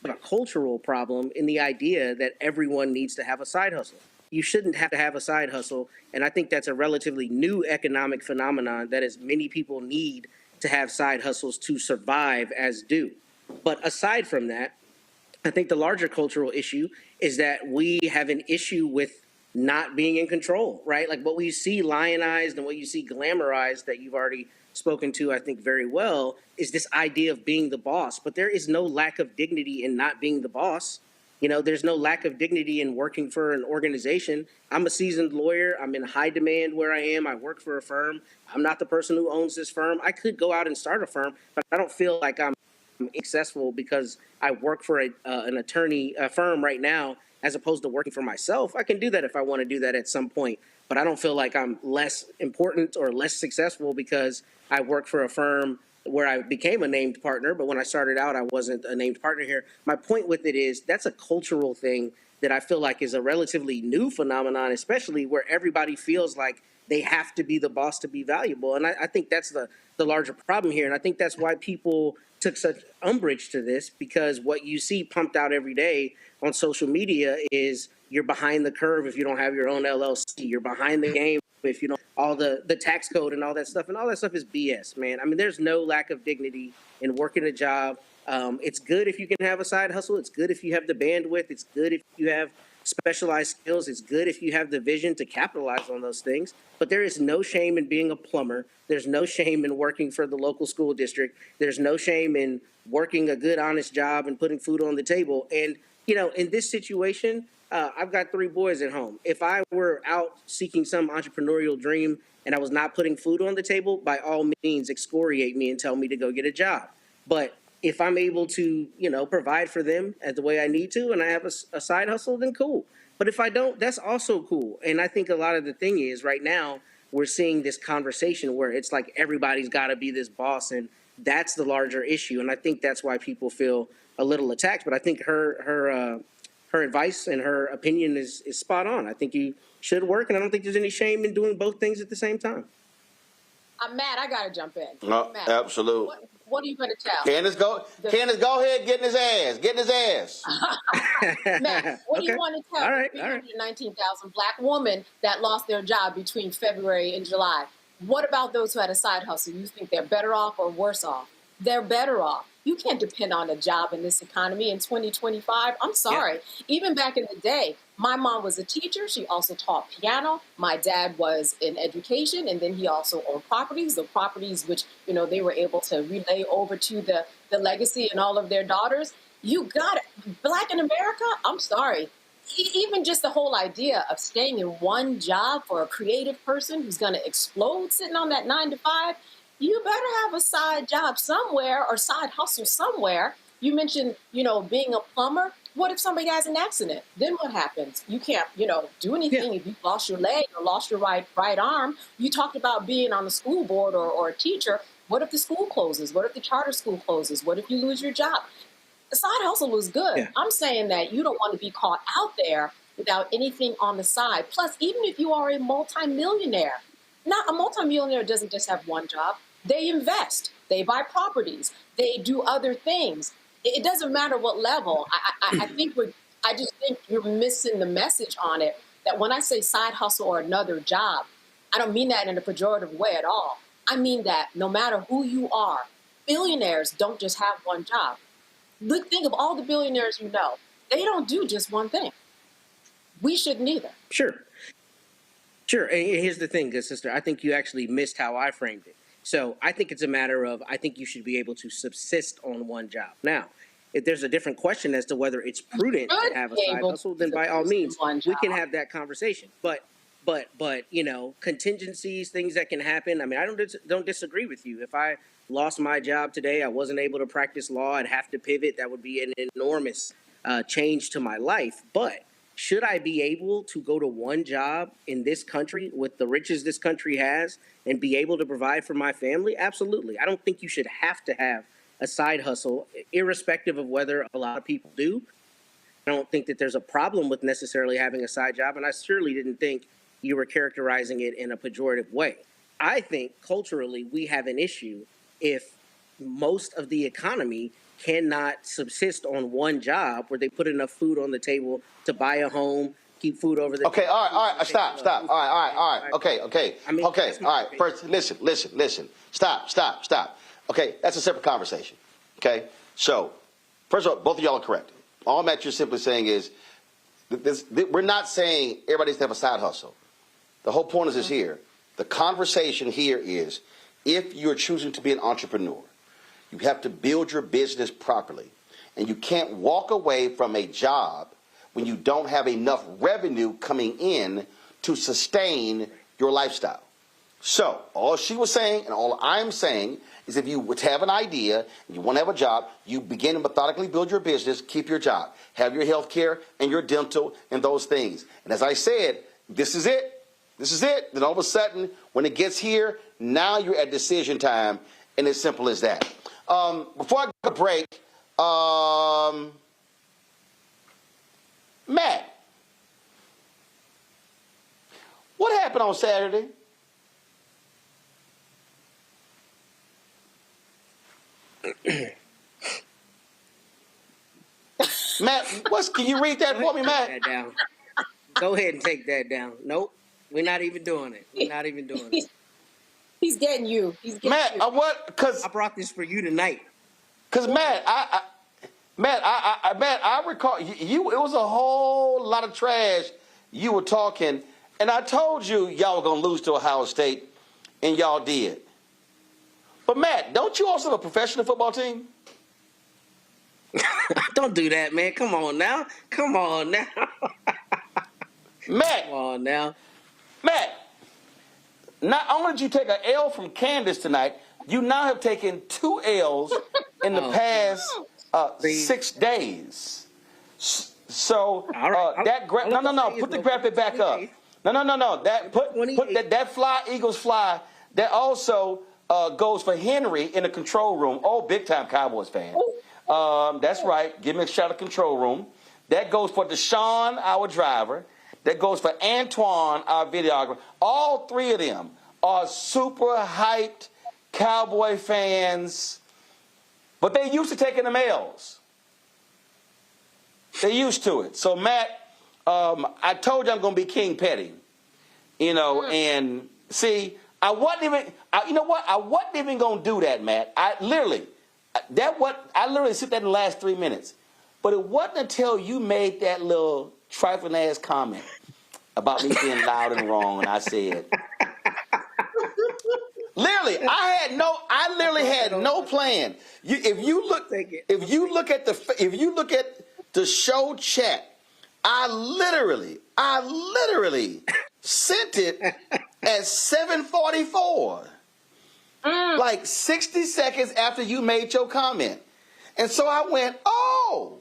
[SPEAKER 15] but a cultural problem in the idea that everyone needs to have a side hustle. You shouldn't have to have a side hustle, and I think that's a relatively new economic phenomenon that as many people need to have side hustles to survive as do. But aside from that, I think the larger cultural issue is that we have an issue with not being in control, right? Like what we see lionized and what you see glamorized that you've already spoken to, I think, very well, is this idea of being the boss. But there is no lack of dignity in not being the boss. You know, there's no lack of dignity in working for an organization. I'm a seasoned lawyer. I'm in high demand where I am. I work for a firm. I'm not the person who owns this firm. I could go out and start a firm, but I don't feel like I'm successful because I work for an attorney firm right now as opposed to working for myself. I can do that if I want to do that at some point, but I don't feel like I'm less important or less successful because I work for a firm where I became a named partner, but when I started out, I wasn't a named partner here. My point with it is that's a cultural thing that I feel like is a relatively new phenomenon, especially where everybody feels like they have to be the boss to be valuable. And I think that's the larger problem here. And I think that's why people took such umbrage to this, because what you see pumped out every day on social media is you're behind the curve if you don't have your own LLC. You're behind the game if you don't all the tax code and all that stuff. And all that stuff is BS, man. I mean, there's no lack of dignity in working a job. It's good if you can have a side hustle. It's good if you have the bandwidth. It's good if you have specialized skills. It's good if you have the vision to capitalize on those things. But there is no shame in being a plumber. There's no shame in working for the local school district. There's no shame in working a good, honest job and putting food on the table. And, you know, in this situation, I've got 3 boys at home. If I were out seeking some entrepreneurial dream and I was not putting food on the table, by all means, excoriate me and tell me to go get a job. But if I'm able to, you know, provide for them the way I need to, and I have a side hustle, then cool. But if I don't, that's also cool. And I think a lot of the thing is right now we're seeing this conversation where it's like everybody's got to be this boss, and that's the larger issue. And I think that's why people feel a little attacked. But I think her advice and her opinion is spot on. I think you should work, and I don't think there's any shame in doing both things at the same time.
[SPEAKER 9] Matt, I got to jump in.
[SPEAKER 2] Matt, absolutely.
[SPEAKER 9] What are you going to tell?
[SPEAKER 2] Candace, go ahead, get in his ass.
[SPEAKER 9] Matt, what do you want to tell the 319,000 black women that lost their job between February and July? What about those who had a side hustle? You think they're better off or worse off? They're better off. You can't depend on a job in this economy in 2025. I'm sorry. Yeah. Even back in the day, my mom was a teacher. She also taught piano. My dad was in education, and then he also owned properties, the properties which, you know, they were able to relay over to the legacy and all of their daughters. You got it. Black in America, I'm sorry. Even just the whole idea of staying in one job for a creative person who's going to explode sitting on that 9 to 5, you better have a side job somewhere or side hustle somewhere. You mentioned, being a plumber. What if somebody has an accident? Then what happens? You can't, do anything if you lost your leg or lost your right arm. You talked about being on the school board or a teacher. What if the school closes? What if the charter school closes? What if you lose your job? The side hustle is good. Yeah. I'm saying that you don't want to be caught out there without anything on the side. Plus, even if you are a multimillionaire, not a multimillionaire doesn't just have one job. They invest. They buy properties. They do other things. It doesn't matter what level. I just think you're missing the message on it, that when I say side hustle or another job, I don't mean that in a pejorative way at all. I mean that no matter who you are, billionaires don't just have one job. Think of all the billionaires you know. They don't do just one thing. We shouldn't either.
[SPEAKER 15] Sure. And here's the thing, good sister. I think you actually missed how I framed it. So I think it's a matter of, I think you should be able to subsist on one job. Now, if there's a different question as to whether it's prudent to have a side hustle, then by all means, we can have that conversation. But contingencies, things that can happen. I mean, I don't disagree with you. If I lost my job today, I wasn't able to practice law, I'd have to pivot. That would be an enormous change to my life. But should I be able to go to one job in this country with the riches this country has and be able to provide for my family? Absolutely. I don't think you should have to have a side hustle, irrespective of whether a lot of people do. I don't think that there's a problem with necessarily having a side job, and I surely didn't think you were characterizing it in a pejorative way. I think culturally we have an issue if most of the economy cannot subsist on one job where they put enough food on the table to buy a home, keep food over the
[SPEAKER 2] Okay, all right, stop. All right. Okay. All right, first, listen. Stop. Okay, that's a separate conversation. Okay, so, first of all, both of y'all are correct. All Matt, you're simply saying is, we're not saying everybody needs to have a side hustle. The whole point is this here. The conversation here is, if you're choosing to be an entrepreneur, you have to build your business properly. And you can't walk away from a job when you don't have enough revenue coming in to sustain your lifestyle. So all she was saying and all I'm saying is, if you would have an idea and you want to have a job, you begin to methodically build your business, keep your job, have your health care and your dental and those things. And as I said, this is it. Then all of a sudden, when it gets here, now you're at decision time, and it's simple as that. Before I go to break, Matt, what happened on Saturday? Matt, can you read that for me, Matt?
[SPEAKER 15] Take that down. Go ahead and take that down. Nope, we're not even doing it.
[SPEAKER 9] He's getting you.
[SPEAKER 2] Matt,
[SPEAKER 15] I brought this for you tonight.
[SPEAKER 2] Because Matt, I recall you. It was a whole lot of trash you were talking, and I told you y'all were gonna lose to Ohio State, and y'all did. But Matt, don't you also have a professional football team?
[SPEAKER 15] Don't do that, man. Come on now.
[SPEAKER 2] Matt.
[SPEAKER 15] Come on now.
[SPEAKER 2] Matt, not only did you take an L from Candace tonight, you now have taken 2 L's in the past 6 days. So put the graphic back up. No. That fly, Eagles fly, that also goes for Henry in the control room. Oh, big time Cowboys fan. That's right. Give me a shout of control room. That goes for Deshaun, our driver. That goes for Antoine, our videographer. All 3 of them are super hyped Cowboy fans, but they used to taking the L's. They used to it. So Matt, I told you I'm going to be King Petty, and see, I wasn't even going to do that, Matt. I literally said that in the last 3 minutes, but it wasn't until you made that little trifling ass comment about me being loud and wrong, and I said, literally, I literally had no plan. If you look at the show chat, I literally sent it at 7:44. like 60 seconds after you made your comment. And so I went, oh,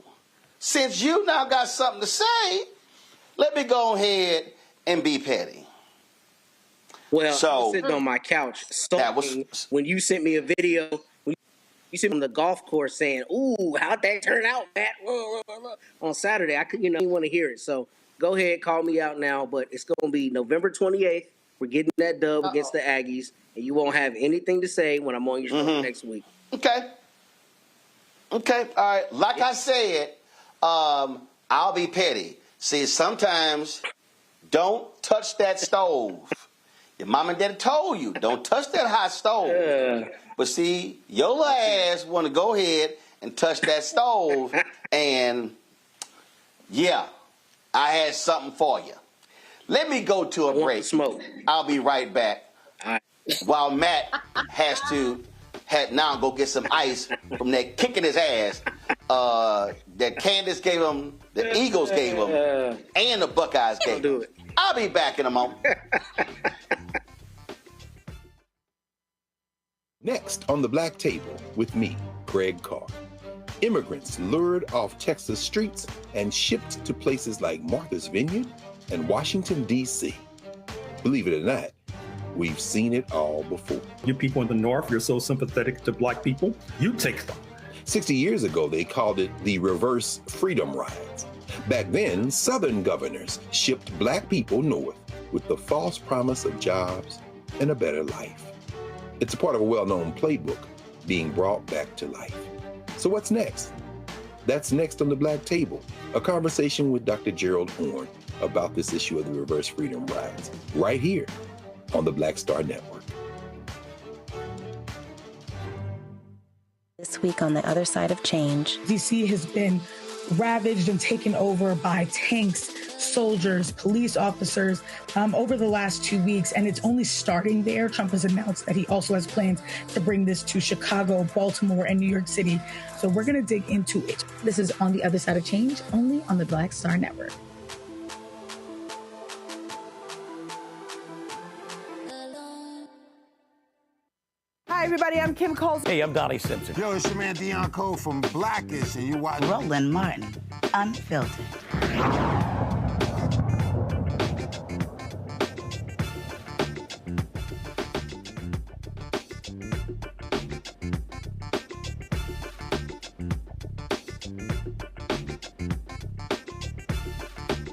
[SPEAKER 2] since you now got something to say, let me go ahead and be petty.
[SPEAKER 15] Well, I was sitting on my couch sulking when you sent me a video. When you sent me on the golf course saying, "Ooh, how'd that turn out, Matt?" On Saturday, I didn't want to hear it. So go ahead, call me out now. But it's going to be November 28th. We're getting that dub against the Aggies, and you won't have anything to say when I'm on your show next week.
[SPEAKER 2] Okay. All right. Like I said, I'll be petty. See, sometimes don't touch that stove. Your mom and daddy told you, don't touch that hot stove. But see, your ass want to go ahead and touch that stove. And, yeah, I had something for you. Let me go to a break.
[SPEAKER 15] Smoke.
[SPEAKER 2] I'll be right back. While Matt has to now go get some ice from that kick in his ass that Candace gave him, the Eagles gave him, and the Buckeyes gave him. I'll be back in a moment.
[SPEAKER 1] Next on the Black Table with me, Greg Carr. Immigrants lured off Texas streets and shipped to places like Martha's Vineyard and Washington, D.C. Believe it or not, we've seen it all before.
[SPEAKER 5] You people in the North, you're so sympathetic to black people, you take them.
[SPEAKER 1] 60 years ago, they called it the reverse freedom rides. Back then, Southern governors shipped black people north with the false promise of jobs and a better life. It's a part of a well-known playbook being brought back to life. So what's next? That's next on the Black Table, a conversation with Dr. Gerald Horne about this issue of the reverse freedom rides, right here on the Black Star Network.
[SPEAKER 7] This week on The Other Side of Change.
[SPEAKER 3] D.C. has been ravaged and taken over by tanks, soldiers, police officers over the last 2 weeks, and it's only starting there. Trump has announced that he also has plans to bring this to Chicago, Baltimore, and New York City. So we're going to dig into it. This is On the Other Side of Change, only on the Black Star Network.
[SPEAKER 10] Hi, everybody. I'm Kim Coles.
[SPEAKER 12] Hey, I'm Donnie Simpson.
[SPEAKER 13] Yo, it's your man Dion Cole from Blackish, and you watch
[SPEAKER 25] Roland Martin, Unfiltered.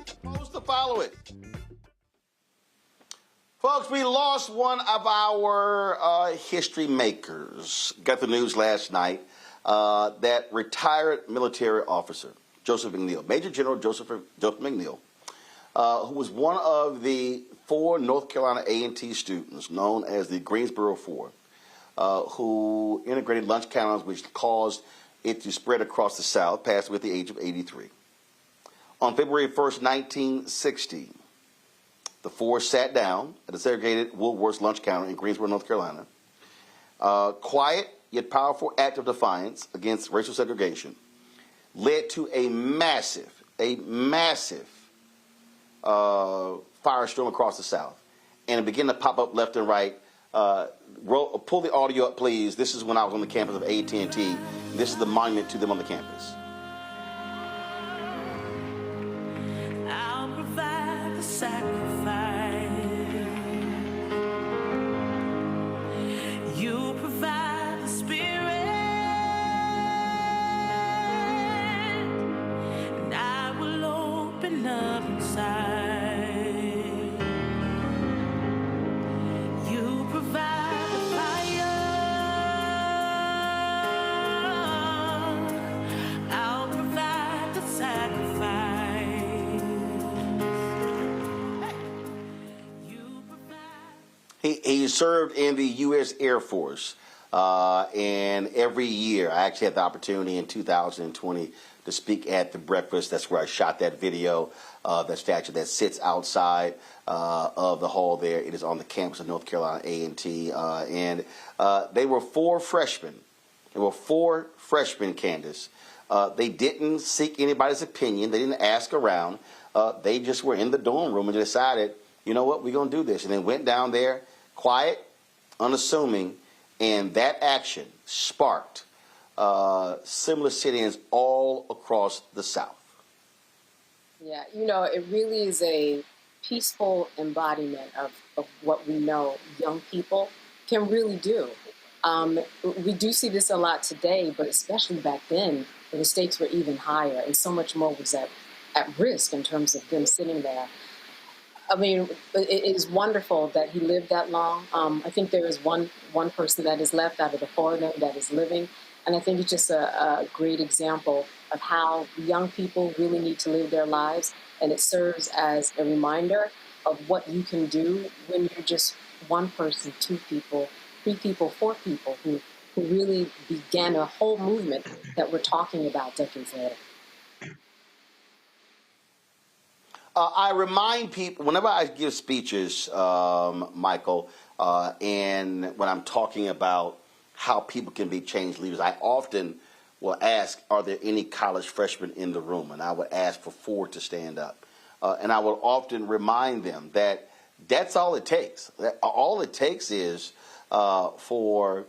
[SPEAKER 2] Supposed to follow it. Folks, we lost one of our history makers. Got the news last night that retired military officer, Joseph McNeil, Major General Joseph McNeil, who was one of the 4 North Carolina A&T students known as the Greensboro Four, who integrated lunch counters, which caused it to spread across the South, passed away at the age of 83. On February 1st, 1960, the Four sat down at a segregated Woolworth's lunch counter in Greensboro, North Carolina. Quiet yet powerful act of defiance against racial segregation led to a massive firestorm across the South. And it began to pop up left and right. Pull the audio up, please. This is when I was on the campus of AT&T. This is the monument to them on the campus.
[SPEAKER 26] I'll provide the sacrifice. You provide the spirit, and I will open up inside. You provide the fire. I'll provide the sacrifice.
[SPEAKER 2] He served in the U.S. Air Force, and every year, I actually had the opportunity in 2020 to speak at the breakfast. That's where I shot that video, that statue that sits outside of the hall there. It is on the campus of North Carolina A&T, and they were 4 freshmen. There were 4 freshmen, Candace. They didn't seek anybody's opinion. They didn't ask around. They just were in the dorm room and decided, you know what, we're going to do this. And then went down there, quiet, unassuming, And that action sparked similar sit-ins all across the South.
[SPEAKER 9] Yeah, it really is a peaceful embodiment of what we know young people can really do. We do see this a lot today, but especially back then, where the stakes were even higher and so much more was at risk in terms of them sitting there. I mean, it is wonderful that he lived that long. I think there is one person that is left out of the four of them that is living. And I think it's just a great example of how young people really need to live their lives. And it serves as a reminder of what you can do when you're just one person, two people, three people, four people who really began a whole movement that we're talking about decades later.
[SPEAKER 2] I remind people, whenever I give speeches, Michael, and when I'm talking about how people can be change leaders, I often will ask, are there any college freshmen in the room? And I would ask for 4 to stand up. And I will often remind them that that's all it takes. All it takes is for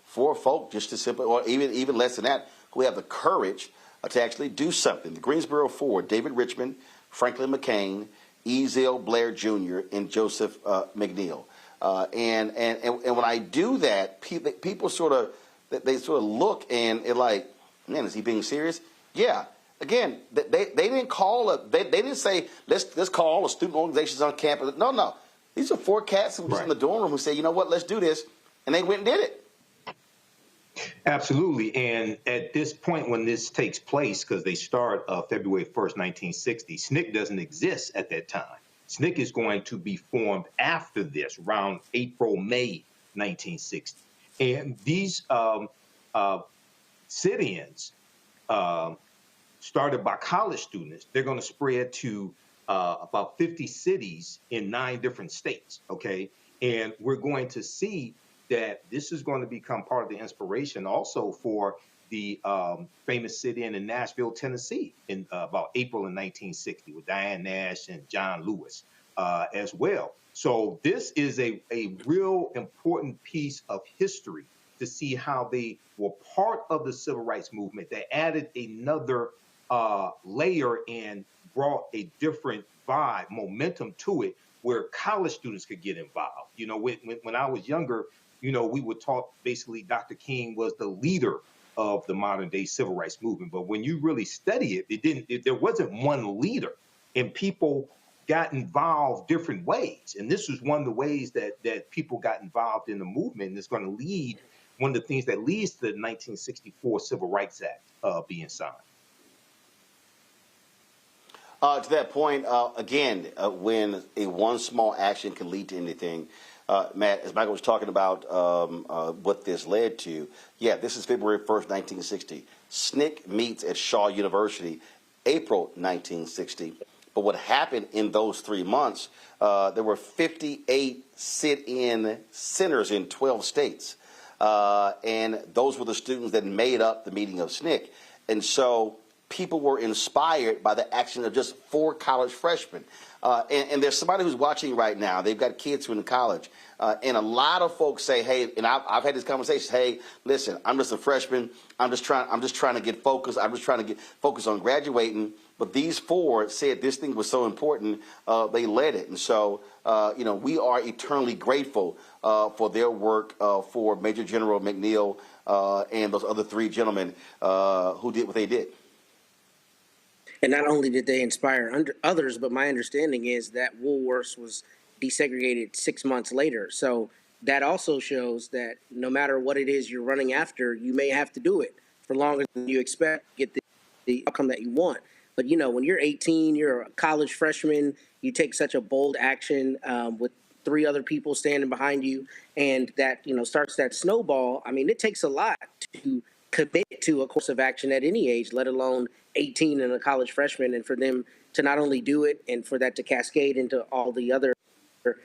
[SPEAKER 2] folk just to simply, or even less than that, who have the courage to actually do something. The Greensboro Four, David Richmond, Franklin McCain, Ezell Blair Jr., and Joseph McNeil. And when I do that, people sort of look and they're like, man, is he being serious? Yeah. Again, they didn't call they didn't say let's call all the student organizations on campus. No. These are 4 cats who was in the dorm room who said, you know what, let's do this, and they went and did it.
[SPEAKER 11] Absolutely. And at this point when this takes place, because they start February 1st, 1960, SNCC doesn't exist at that time. SNCC is going to be formed after this, around April, May 1960. And these sit-ins started by college students. They're going to spread to about 50 cities in 9 different states, okay? And we're going to see that this is going to become part of the inspiration also for the famous sit-in in Nashville, Tennessee in about April in 1960 with Diane Nash and John Lewis as well. So this is a real important piece of history to see how they were part of the civil rights movement. They added another layer and brought a different vibe, momentum to it, where college students could get involved. You know, when I was younger, you know, we were taught basically Dr. King was the leader of the modern day civil rights movement. But when you really study it, there wasn't one leader, and people got involved different ways. And this was one of the ways that people got involved in the movement. And it's going to lead, one of the things that leads to the 1964 Civil Rights Act being signed.
[SPEAKER 2] To that point, again, when one small action can lead to anything, Matt, as Michael was talking about what this led to, yeah, this is February 1st, 1960. SNCC meets at Shaw University, April 1960. But what happened in those 3 months, there were 58 sit-in centers in 12 states. And those were the students that made up the meeting of SNCC. And so people were inspired by the action of just 4 college freshmen. And there's somebody who's watching right now. They've got kids who are in college. And a lot of folks say, hey, and I've had this conversation, hey, listen, I'm just a freshman. I'm just trying to get focused. I'm just trying to get focused on graduating. But these 4 said this thing was so important, they led it. And so, we are eternally grateful for their work, for Major General McNeil and those other 3 gentlemen who did what they did.
[SPEAKER 15] And not only did they inspire others, but my understanding is that Woolworths was desegregated 6 months later. So that also shows that no matter what it is you're running after, you may have to do it for longer than you expect to get the outcome that you want. But, when you're 18, you're a college freshman, you take such a bold action with 3 other people standing behind you, and that, starts that snowball. I mean, it takes a lot to commit to a course of action at any age, let alone 18 and a college freshman, and for them to not only do it and for that to cascade into all the other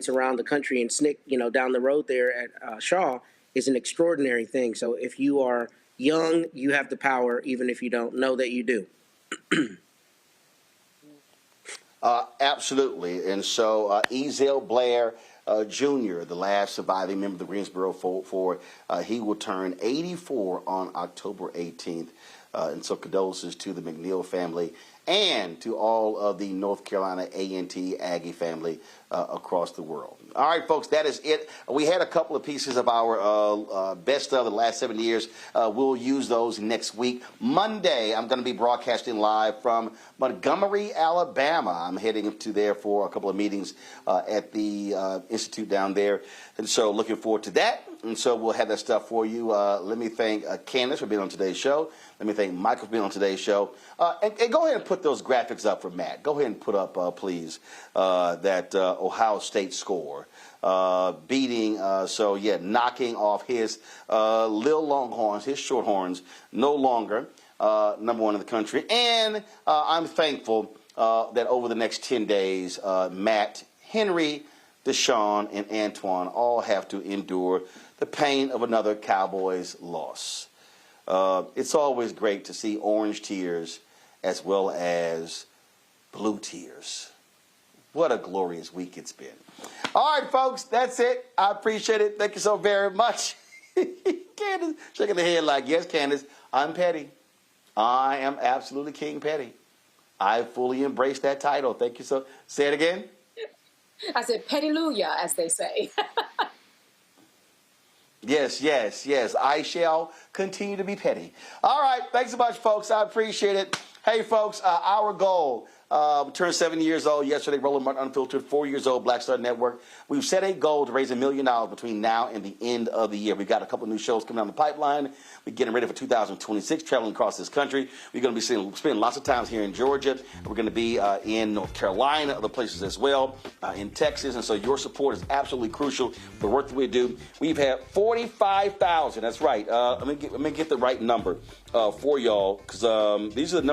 [SPEAKER 15] around the country and SNCC, down the road there at Shaw is an extraordinary thing. So if you are young, you have the power, even if you don't know that you do.
[SPEAKER 2] Absolutely. And so Ezell Blair Jr., the last surviving member of the Greensboro Four. He will turn 84 on October 18th. And so condolences to the McNeil family and to all of the North Carolina A&T Aggie family across the world. All right, folks, that is it. We had a couple of pieces of our best of the last 7 years. We'll use those next week. Monday, I'm going to be broadcasting live from Montgomery, Alabama. I'm heading to there for a couple of meetings at the Institute down there. And so looking forward to that. And so we'll have that stuff for you. Let me thank Candace for being on today's show. Let me thank Michael for being on today's show. And go ahead and put those graphics up for Matt. Go ahead and put up, please, that Ohio State score. Beating, knocking off his little Longhorns, his Shorthorns, no longer number one in the country. And I'm thankful that over the next 10 days, Matt, Henry, Deshaun, and Antoine all have to endure the pain of another Cowboys loss. It's always great to see orange tears as well as blue tears. What a glorious week it's been. All right, folks, that's it. I appreciate it. Thank you so very much. Candace shaking the head like, yes, Candace, I'm petty. I am absolutely King Petty. I fully embrace that title. Thank you so. Say it again.
[SPEAKER 9] I said pettylujah, as they say.
[SPEAKER 2] Yes. I shall continue to be petty. All right. Thanks so much, folks. I appreciate it. Hey, folks, our goal. Turned 7 years old yesterday, Roland Martin Unfiltered, 4 years old, Black Star Network. We've set a goal to raise $1 million between now and the end of the year. We've got a couple new shows coming down the pipeline. We're getting ready for 2026, traveling across this country. We're going to be spending lots of times here in Georgia. We're going to be in North Carolina, other places as well, in Texas. And so your support is absolutely crucial for the work that we do. We've had 45,000. That's right. Let me get the right number for y'all, because these are the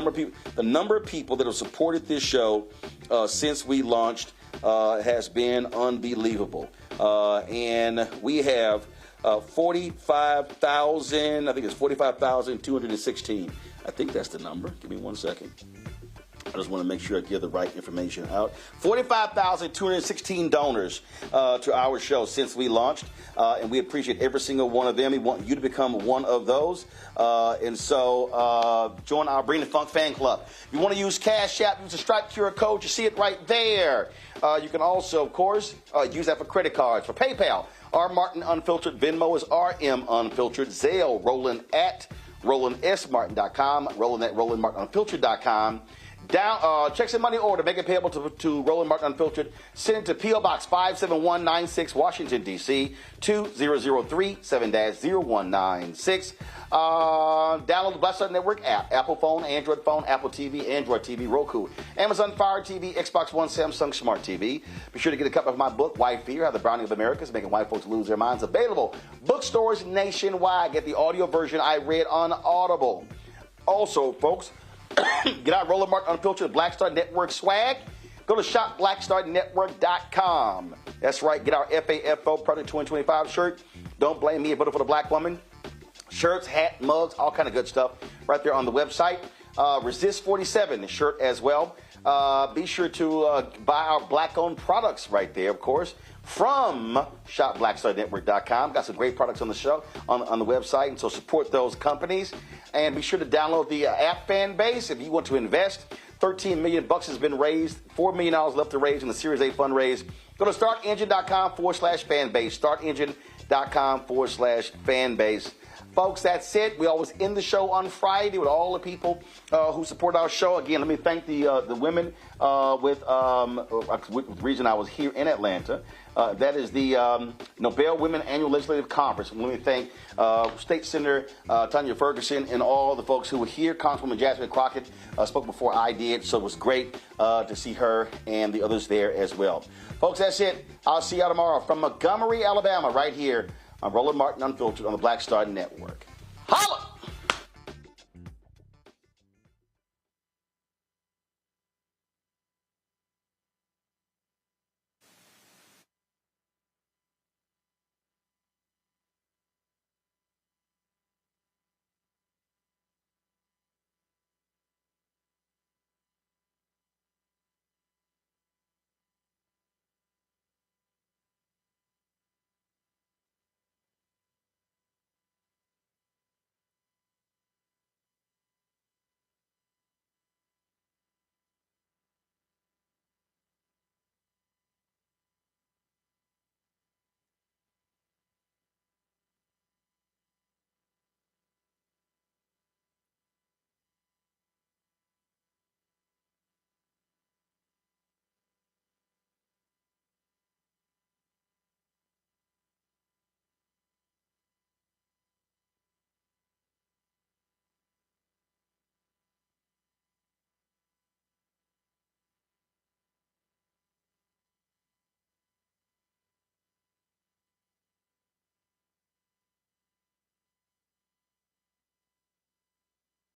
[SPEAKER 2] number of people that have supported this show since we launched has been unbelievable. And we have 45,000, I think it's 45,216. I think that's the number. Give me 1 second. I just want to make sure I give the right information out. 45,216 donors to our show since we launched, and we appreciate every single one of them. We want you to become one of those, and so join our Bring the Funk fan club. If you want to use Cash App, use the Stripe QR code. You see it right there. You can also, of course, use that for credit cards, for PayPal. R Martin Unfiltered. Venmo is RM Unfiltered. Zelle, Roland at RolandSMartin.com. Roland at RolandMartinUnfiltered.com. Checks and money order. Make it payable to Roland Martin Unfiltered. Send it to P.O. Box 57196, Washington, D.C. 2003 7-0196. Download the Black Star Network app. Apple phone, Android phone, Apple TV, Android TV, Roku, Amazon Fire TV, Xbox One, Samsung Smart TV. Be sure to get a copy of my book, White Fear, How the Browning of America is Making White Folks Lose Their Minds. Available bookstores nationwide. Get the audio version I read on Audible. Also, folks, get out Roland Martin Unfiltered Black Star Network swag. Go to shopblackstarnetwork.com. That's right. Get our FAFO Project 2025 shirt. Don't blame me. Voted for the black woman. Shirts, hat, mugs, all kind of good stuff right there on the website. Resist 47 shirt as well. Be sure to buy our black-owned products right there, of course, from shopblackstarnetwork.com. Got some great products on the show, on the website, and so support those companies. And be sure to download the app Fan Base if you want to invest. $13 million has been raised. $4 million left to raise in the Series A fundraise. Go to startengine.com/fanbase. Startengine.com/fanbase. Folks, that's it. We always end the show on Friday with all the people who support our show. Again, let me thank the women with the reason I was here in Atlanta. That is the Nobel Women Annual Legislative Conference. Let me thank State Senator Tanya Ferguson and all the folks who were here. Congresswoman Jasmine Crockett spoke before I did, so it was great to see her and the others there as well. Folks, that's it. I'll see y'all tomorrow from Montgomery, Alabama, right here on Roland Martin Unfiltered on the Black Star Network. Holla!